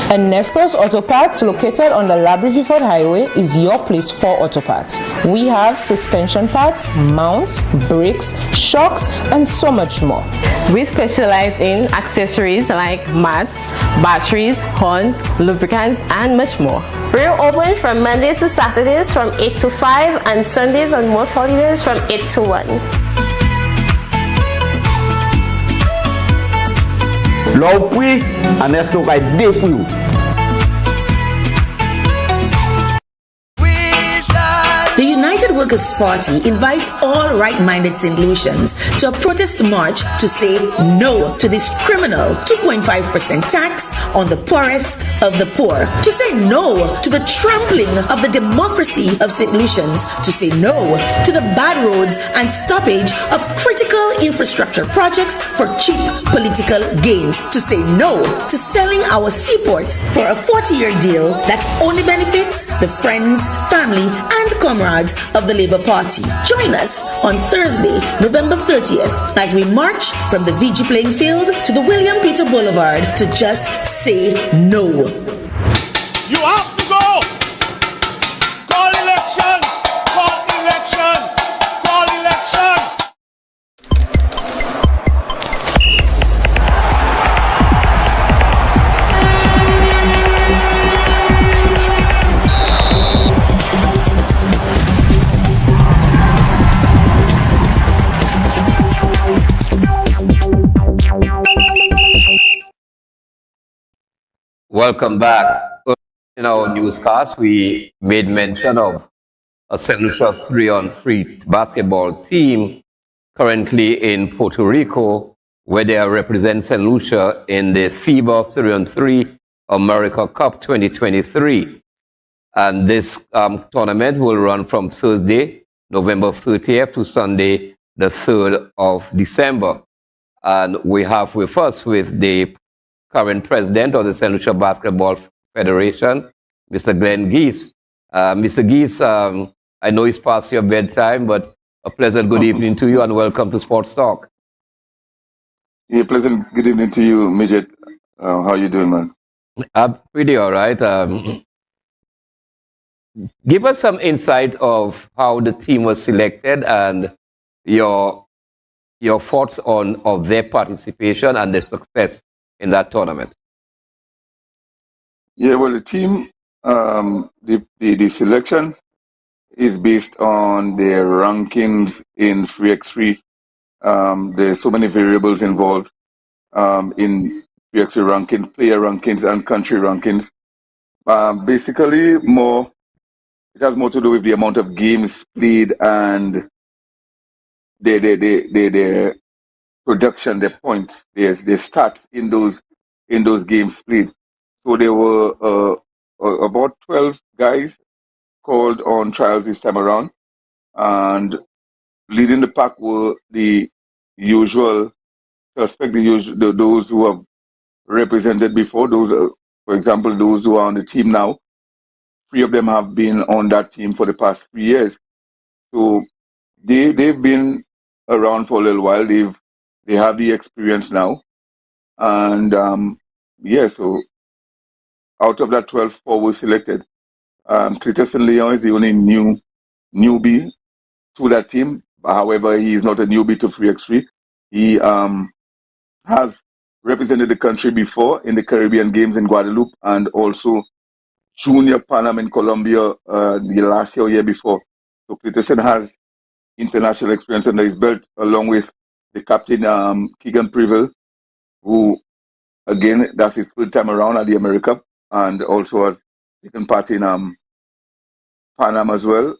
And Nestor's Auto Parts, located on the Labrie-Vifford Highway, is your place for auto parts. We have suspension parts, mounts, brakes, shocks, and so much more. We specialize in accessories like mats, batteries, horns, lubricants, and much more. We're open from Mondays to Saturdays from 8 to 5 and Sundays on most holidays from 8 to 1. L'opui, Ernesto vai depuis. The United Workers' Party invites all right-minded St. Lucians to a protest march to say no to this criminal 2.5% tax on the poorest of the poor, to say no to the trampling of the democracy of St. Lucians, to say no to the bad roads and stoppage of critical infrastructure projects for cheap political gains, to say no to selling our seaports for a 40-year deal that only benefits the friends, family, and comrades of the Labour Party. Join us on Thursday, November 30th, as we march from the VG playing field to the William Peter Boulevard to just say no. You have to go. Call elections. Call elections. Call elections. Welcome back. In our newscast, we made mention of a St. Lucia 3-on-3 basketball team currently in Puerto Rico, where they are representing St. Lucia in the FIBA 3-on-3 America Cup 2023. And this tournament will run from Thursday, November 30th to Sunday, the 3rd of December. And we have with us with the current president of the St. Lucia Basketball Federation, Mr. Glenn Geese. Mr. Geese, I know it's past your bedtime, but a pleasant good evening to you and welcome to Sports Talk. Yeah, pleasant good evening to you, Midget. How are you doing, man? I'm pretty all right. Give us some insight of how the team was selected and your thoughts on of their participation and their success in that tournament. Yeah, well, the team, the selection is based on their rankings in 3x3. There's so many variables involved in 3x3 ranking, player rankings, and country rankings. Basically, it has more to do with the amount of games played and their production, their points, their stats in those games played. So there were about 12 guys called on trials this time around, and leading the pack were the usual suspect, those who have represented before. Those, for example, those who are on the team now. 3 of them have been on that team for the past 3 years. So they've been around for a little while. They have the experience now, and so out of that 12, 4 were selected. Cletus Leon is the only newbie to that team. However, he is not a newbie to 3x3. He has represented the country before in the Caribbean Games in Guadeloupe and also Junior Pan Am in Colombia the last year before. So Cletus has international experience under his belt, along with the captain, Keegan Prevel, who again, that's his third time around at the America, and also has taken part in Pan Am as well,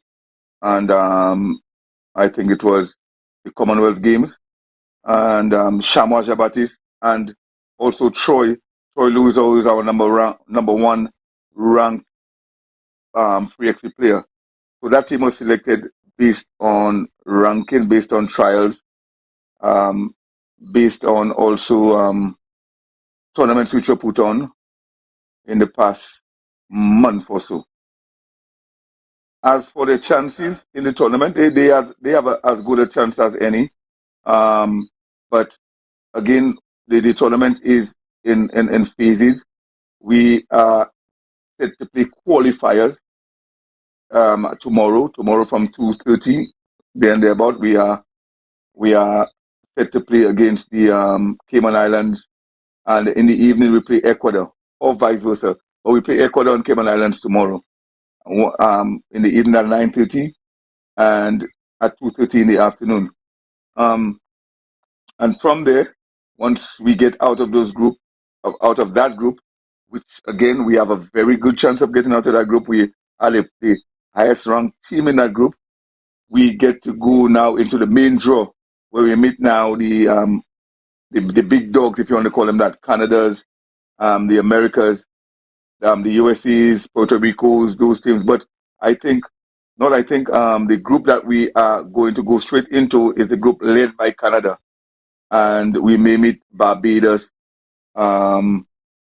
and I think it was the Commonwealth Games, and Chamois Jabatis, and also Troy Lewis, always our number one ranked free XP player. So that team was selected based on ranking, based on trials, based on also tournaments which were put on in the past month or so. As for the chances in the tournament, they have as good a chance as any. But again, the tournament is in phases. We are set to play qualifiers tomorrow from 2:30. There and thereabout, we are set to play against the Cayman Islands, and in the evening we play Ecuador, or vice versa. But we play Ecuador and Cayman Islands tomorrow. In the evening at 9:30 and at 2:30 in the afternoon. And from there, once we get out of that group, which again we have a very good chance of getting out of that group. We are the highest ranked team in that group. We get to go now into the main draw, where we meet now the big dogs, if you want to call them that, Canada's, the Americas, the USA's, Puerto Rico's, those teams. But the group that we are going to go straight into is the group led by Canada. And we may meet Barbados,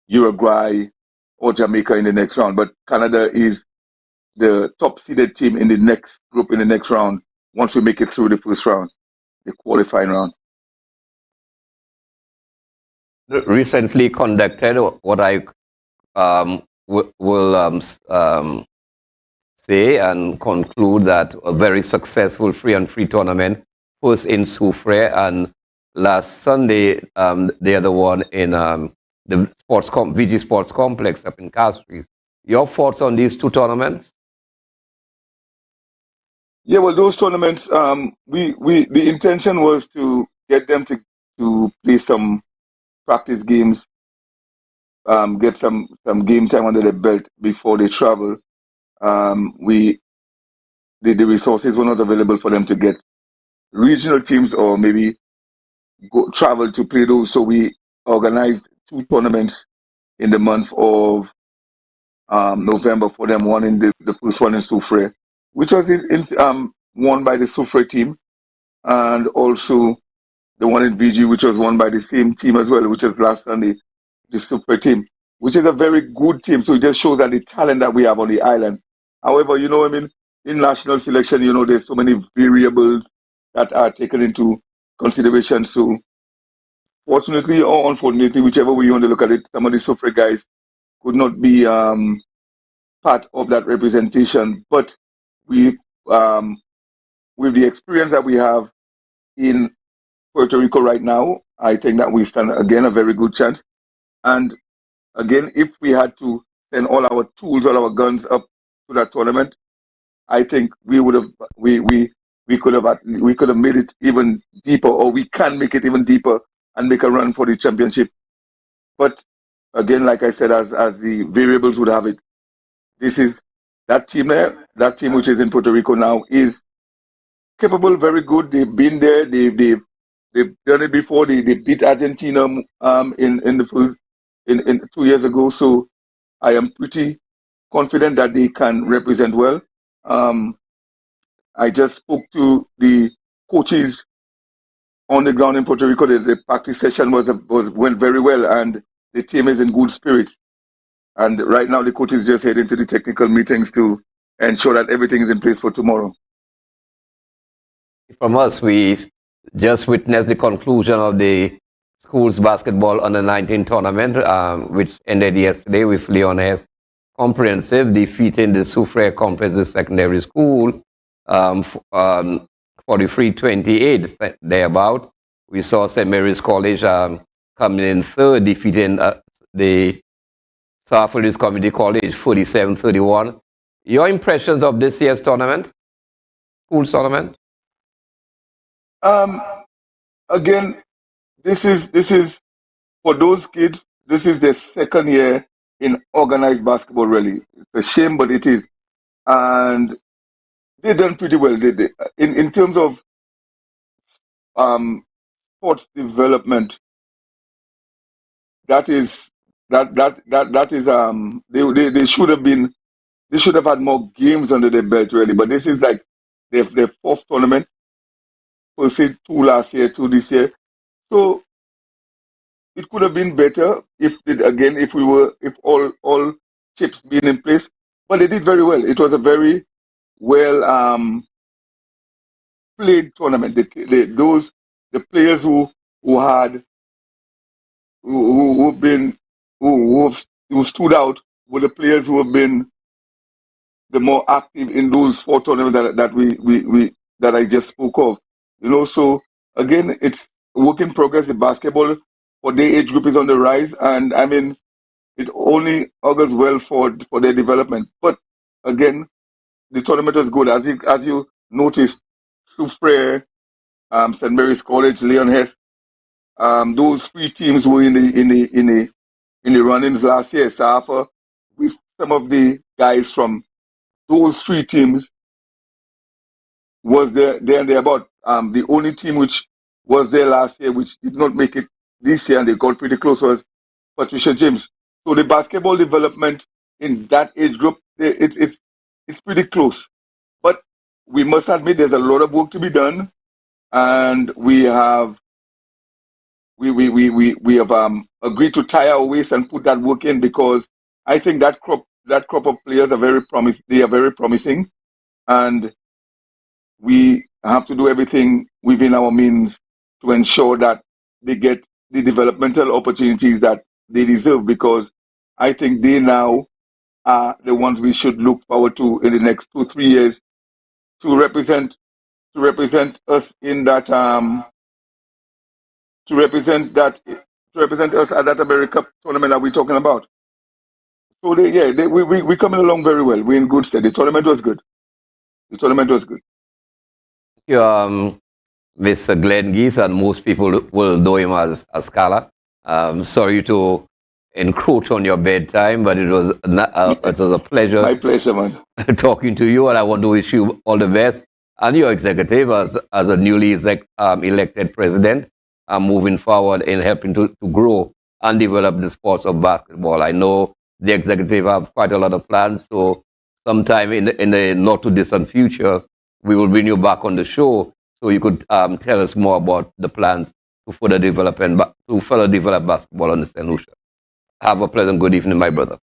Uruguay, or Jamaica in the next round. But Canada is the top seeded team in the next group in the next round once we make it through the first round, the qualifying round. Recently conducted what I will say and conclude that a very successful 3-on-3 tournament, first in Soufrière and last Sunday the other one in the VG Sports Complex up in Castries. Your thoughts on these two tournaments? Yeah, well, those tournaments, the intention was to get them to play some practice games, get some game time under their belt before they travel. The resources were not available for them to get regional teams or maybe travel to play those. So we organized two tournaments in the month of November for them. One in the first one in Soufrière, which was won by the Soufrière team, and also the one in VG, which was won by the same team as well, which was last Sunday, the Soufrière team, which is a very good team. So it just shows that the talent that we have on the island. However, in national selection, there's so many variables that are taken into consideration. So fortunately or unfortunately, whichever way you want to look at it, some of the Soufrière guys could not be part of that representation. But with the experience that we have in Puerto Rico right now, I think that we stand again a very good chance. And again, if we had to send all our tools, all our guns up to that tournament, I think we would have we could have made it even deeper, or we can make it even deeper and make a run for the championship. But again, like I said, as the variables would have it, this is that team which is in Puerto Rico now is capable, very good. They've been there. They've done it before. They beat Argentina in 2 years ago. So I am pretty confident that they can represent well. I just spoke to the coaches on the ground in Puerto Rico. The practice session went very well, and the team is in good spirits. And right now, the coaches just head into the technical meetings to ensure that everything is in place for tomorrow. From us, we just witnessed the conclusion of the schools basketball under-19 tournament, which ended yesterday with Leoness Comprehensive defeating the Soufrière Comprehensive Secondary School 43-28 thereabout. We saw St. Mary's College coming in third, defeating the Southfields Community College 47-31. Your impressions of this year's tournament, schools tournament? Again, this is for those kids this is their second year in organized basketball, really. It's a shame, but it is. And they done pretty well, did they? In terms of sports development, that is they should have had more games under their belt, really. But this is like their fourth tournament. Per se, 2 last year, 2 this year. So it could have been better if all chips being in place. But they did very well. It was a very well played tournament. The players who stood out were the players who have been the more active in those 4 tournaments that I just spoke of. So again, it's a work in progress. The basketball for their age group is on the rise, and I mean, it only augurs well for their development. But again, the tournament was good, as you noticed. Soufriere, St. Mary's College, Leon Hess, those 3 teams were in the run-ins last year. Safa, with some of the guys from those 3 teams was there and thereabout. The only team which was there last year, which did not make it this year, and they got pretty close, was Patricia James. So the basketball development in that age group, it's pretty close. But we must admit there's a lot of work to be done, and we have agreed to tie our waist and put that work in, because I think that crop of players are very promising, and we have to do everything within our means to ensure that they get the developmental opportunities that they deserve, because I think they now are the ones we should look forward to in the next 2-3 years to represent us in that to represent us at that America Cup tournament that we're talking about. So we're coming along very well. We're in good stead. The tournament was good. Mr. Glenn Geese, and most people will know him as Scala. Sorry to encroach on your bedtime, but it was a pleasure. My pleasure, man. Talking to you, and I want to wish you all the best and your executive as a newly elected president, moving forward in helping to grow and develop the sports of basketball. I know the executive have quite a lot of plans, so sometime in the not too distant future, we will bring you back on the show so you could tell us more about the plans to further develop basketball on the St. Lucia. Have a pleasant good evening, my brother.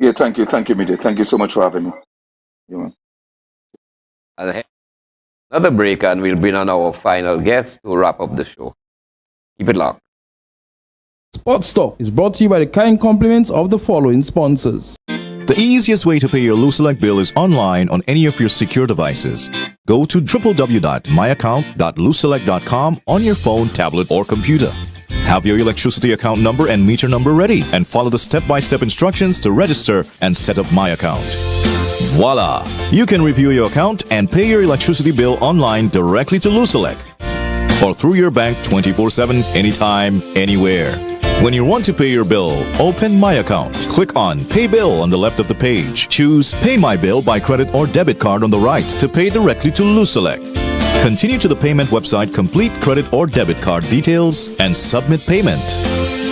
Yeah, thank you, Midget. Thank you so much for having me. And another break, and we'll bring on our final guest to wrap up the show. Keep it locked. Sports Talk is brought to you by the kind compliments of the following sponsors. The easiest way to pay your Luselect bill is online on any of your secure devices. Go to www.myaccount.luselect.com on your phone, tablet, or computer. Have your electricity account number and meter number ready, and follow the step-by-step instructions to register and set up My Account. Voila! You can review your account and pay your electricity bill online directly to Luselect, or through your bank 24/7, anytime, anywhere. When you want to pay your bill, open My Account. Click on Pay Bill on the left of the page. Choose Pay My Bill by credit or debit card on the right to pay directly to Luselect. Continue to the payment website, complete credit or debit card details, and submit payment.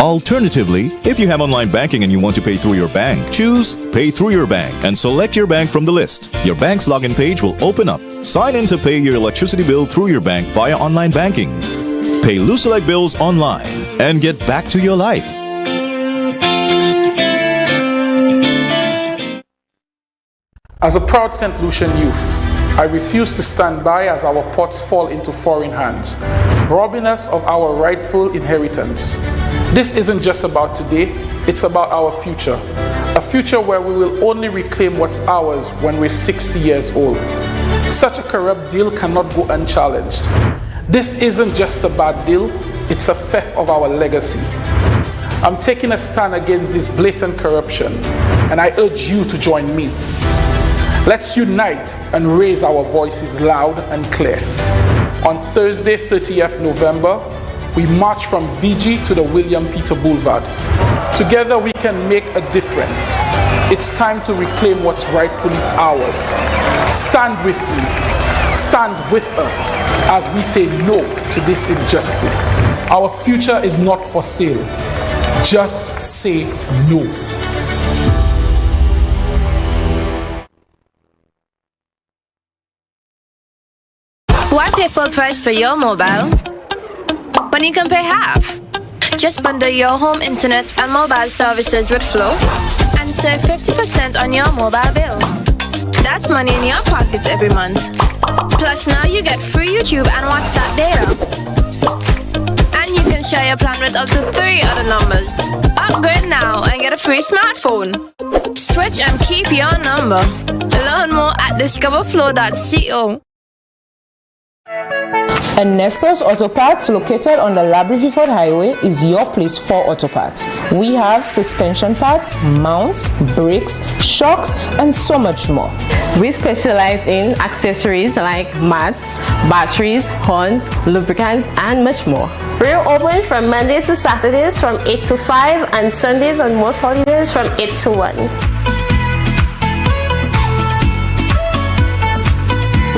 Alternatively, if you have online banking and you want to pay through your bank, choose Pay Through Your Bank and select your bank from the list. Your bank's login page will open up. Sign in to pay your electricity bill through your bank via online banking. Pay Luselect bills online and get back to your life. As a proud St. Lucian youth, I refuse to stand by as our pots fall into foreign hands, robbing us of our rightful inheritance. This isn't just about today, it's about our future. A future where we will only reclaim what's ours when we're 60 years old. Such a corrupt deal cannot go unchallenged. This isn't just a bad deal, it's a theft of our legacy. I'm taking a stand against this blatant corruption, and I urge you to join me. Let's unite and raise our voices loud and clear. On Thursday, 30th November, we march from VG to the William Peter Boulevard. Together we can make a difference. It's time to reclaim what's rightfully ours. Stand with me. Stand with us as we say no to this injustice. Our future is not for sale. Just say no. Why pay full price for your mobile when you can pay half? Just bundle your home internet and mobile services with Flow and save 50% on your mobile bill. That's money in your pockets every month. Plus now you get free YouTube and WhatsApp data. And you can share your plan with up to 3 other numbers. Upgrade now and get a free smartphone. Switch and keep your number. Learn more at discoverflow.co. And Nestor's Auto Parts, located on the Labrie-Viford Highway, is your place for auto parts. We have suspension parts, mounts, brakes, shocks, and so much more. We specialize in accessories like mats, batteries, horns, lubricants, and much more. We're open from Mondays to Saturdays from 8 to 5 and Sundays on most holidays from 8 to 1.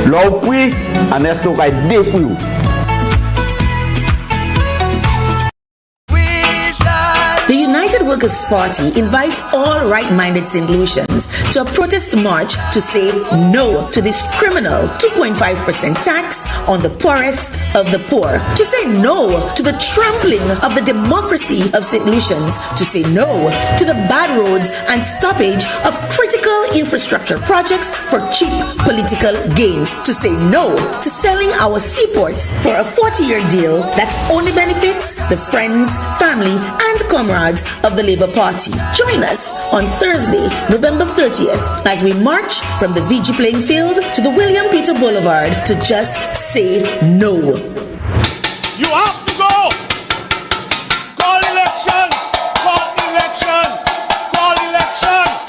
L'opri, en esto kay depuis ou. The United Workers' Party invites all right-minded St. Lucians to a protest march to say no to this criminal 2.5% tax on the poorest of the poor, to say no to the trampling of the democracy of St. Lucians, to say no to the bad roads and stoppage of critical infrastructure projects for cheap political gains, to say no to selling our seaports for a 40-year deal that only benefits the friends, family, and comrades of the Labour Party. Join us on Thursday, November 30th, as we march from the VG playing field to the William Peter Boulevard to just say no. You have to go. Call elections. Call elections. Call elections.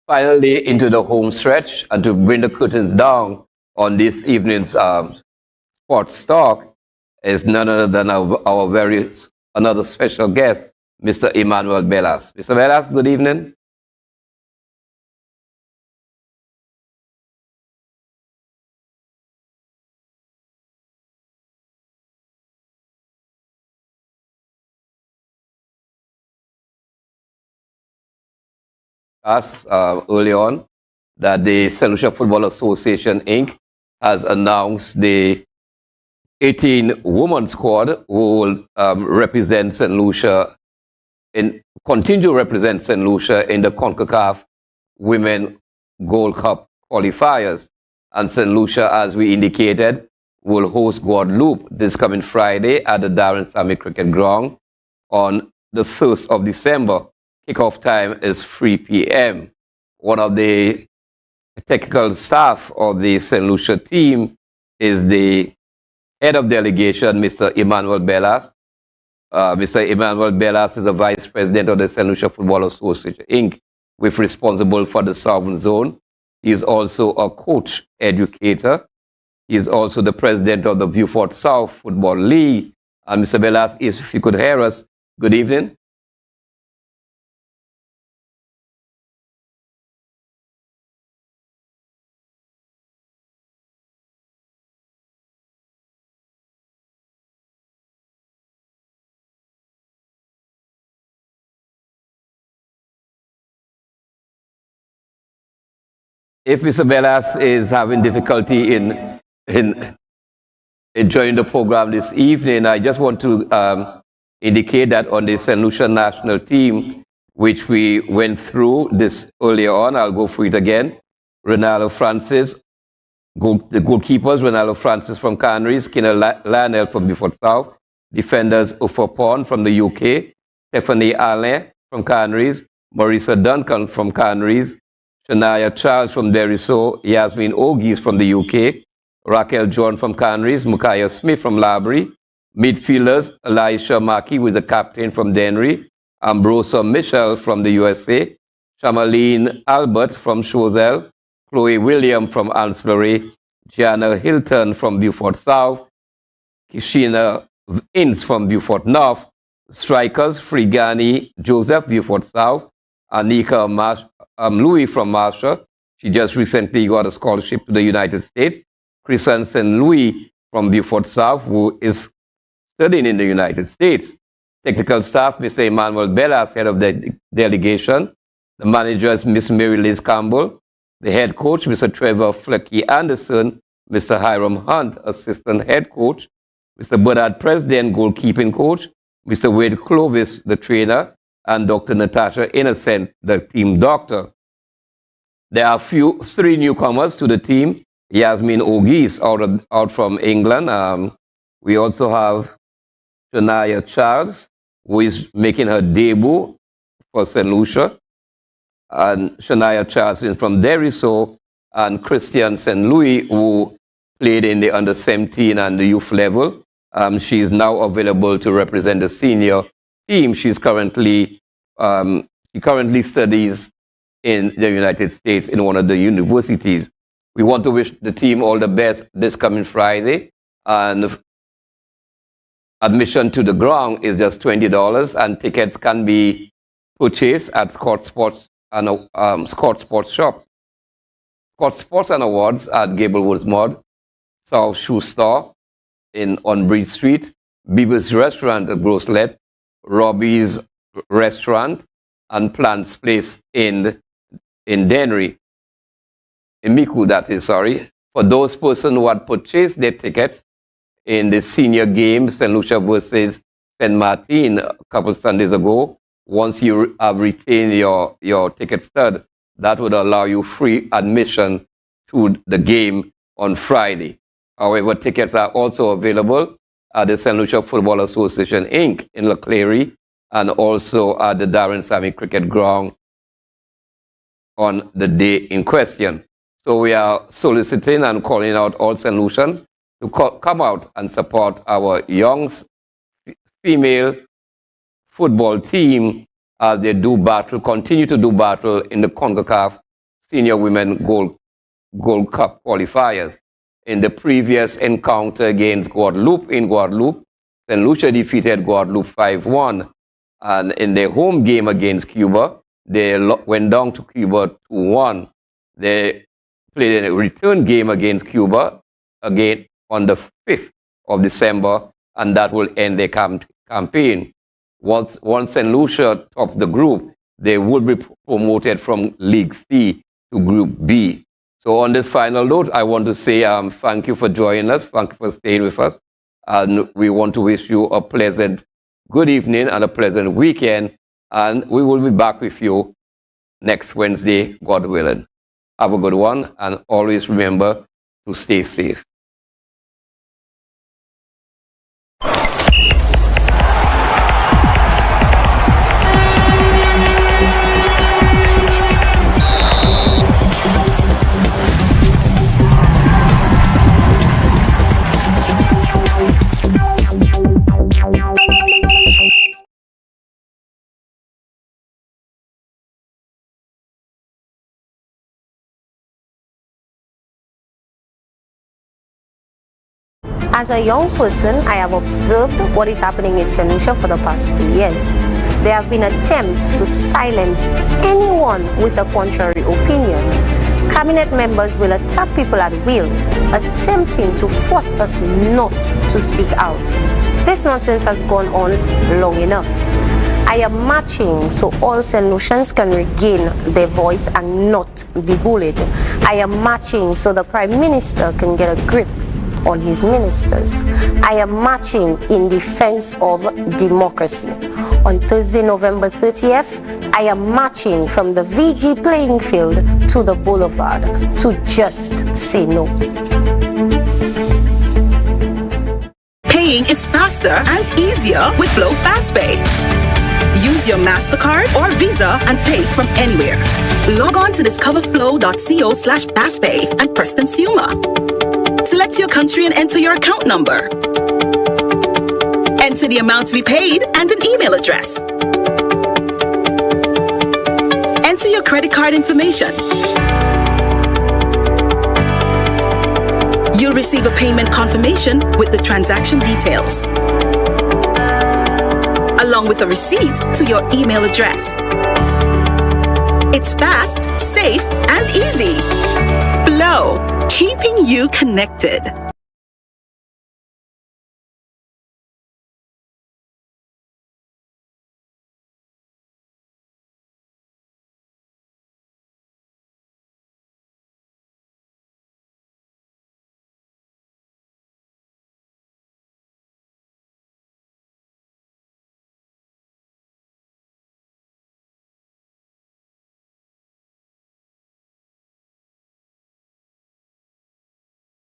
Finally into the home stretch, and to bring the curtains down on this evening's sports talk is none other than another special guest, Mr. Emmanuel Bellas. Mr. Bellas, good evening. Early on that the St. Lucia Football Association Inc. has announced the 18 women squad who will represent St. Lucia continue to represent St. Lucia in the CONCACAF Women Gold Cup qualifiers. And St. Lucia, as we indicated, will host Guadeloupe this coming Friday at the Darren Sammy Cricket Ground on the 1st of December. Kickoff time is 3 p.m. One of the technical staff of the St. Lucia team is the head of delegation, Mr. Emmanuel Bellas. Mr. Emmanuel Bellas is the vice president of the St. Lucia Football Association, Inc., with responsible for the Southern Zone. He is also a coach educator. He is also the president of the Viewfort South Football League. And Mr. Bellas, if you could hear us, good evening. If Mr. Bellas is having difficulty in joining the program this evening, I just want to indicate that on the St. Lucia national team, which we went through this earlier on, I'll go through it again. Ronaldo Francis, the goalkeepers, Ronaldo Francis from Canaries, Skinner Lionel from Beaufort South, defenders Ufopon from the UK, Stephanie Allen from Canaries, Marisa Duncan from Canaries, Shania Charles from Deriso, Yasmin Ogis from the UK, Raquel John from Canaries, Mukaya Smith from Labrie, midfielders, Elisha Maki, who is the captain from Denry, Ambrosa Michel from the USA, Shamaline Albert from Choiseul, Chloe William from Ancillary, Gianna Hilton from Beaufort South, Kishina Ince from Beaufort North, strikers, Frigani Joseph, Beaufort South, Anika Louis from Marshall. She just recently got a scholarship to the United States. Christian St. Louis from Beaufort South, who is studying in the United States. Technical staff, Mr. Emmanuel Bellas, head of the delegation. The manager is Miss Mary Liz Campbell. The head coach, Mr. Trevor Flecky Anderson. Mr. Hiram Hunt, assistant head coach. Mr. Bernard President, goalkeeping coach. Mr. Wade Clovis, the trainer. And Dr. Natasha Innocent, the team doctor. There are three newcomers to the team. Yasmin Ogis out from England. We also have Shania Charles, who is making her debut for St. Lucia. And Shania Charles is from Deriso. And Christian St. Louis, who played in the under-17 and the youth level. She is now available to represent the senior team. She currently studies in the United States in one of the universities. We want to wish the team all the best this coming Friday. And admission to the ground is just $20, and tickets can be purchased at Scott Sports Shop. Scott Sports and Awards at Gablewoods Mod, South Shoe Store on Bridge Street, Beaver's Restaurant at Groslet, Robbie's Restaurant, and Plants Place in Denry. In Miku, that is, sorry. For those persons who had purchased their tickets in the senior game, St. Lucia versus St. Martin, a couple Sundays ago, once you have retained your ticket stud, that would allow you free admission to the game on Friday. However, tickets are also available at the St. Lucia Football Association, Inc. in Leclerc, and also at the Darren Sammy Cricket Ground on the day in question. So we are soliciting and calling out all St. Lucians to come out and support our young female football team as they continue to do battle in the CONCACAF Senior Women Gold Cup qualifiers. In the previous encounter against Guadeloupe in Guadeloupe, St. Lucia defeated Guadeloupe 5-1. And in their home game against Cuba, they went down to Cuba 2-1. They played a return game against Cuba again on the 5th of December, and that will end their campaign. Once St. Lucia tops the group, they will be promoted from League C to Group B. So on this final note, I want to say thank you for joining us. Thank you for staying with us. And we want to wish you a pleasant good evening and a pleasant weekend. And we will be back with you next Wednesday, God willing. Have a good one, and always remember to stay safe. As a young person, I have observed what is happening in St. Lucia for the past 2 years. There have been attempts to silence anyone with a contrary opinion. Cabinet members will attack people at will, attempting to force us not to speak out. This nonsense has gone on long enough. I am marching so all St. Lucians can regain their voice and not be bullied. I am marching so the Prime Minister can get a grip on his ministers. I am marching in defense of democracy. On Thursday, November 30th, I am marching from the VG playing field to the boulevard to just say no. Paying is faster and easier with Flow FastPay. Use your your MasterCard or Visa and pay from anywhere. Log on to discoverflow.co/fastpay and press consumer. Select your country and enter your account number. Enter the amount to be paid and an email address. Enter your credit card information. You'll receive a payment confirmation with the transaction details, along with a receipt to your email address. It's fast, safe, and easy. Flow, keeping you connected.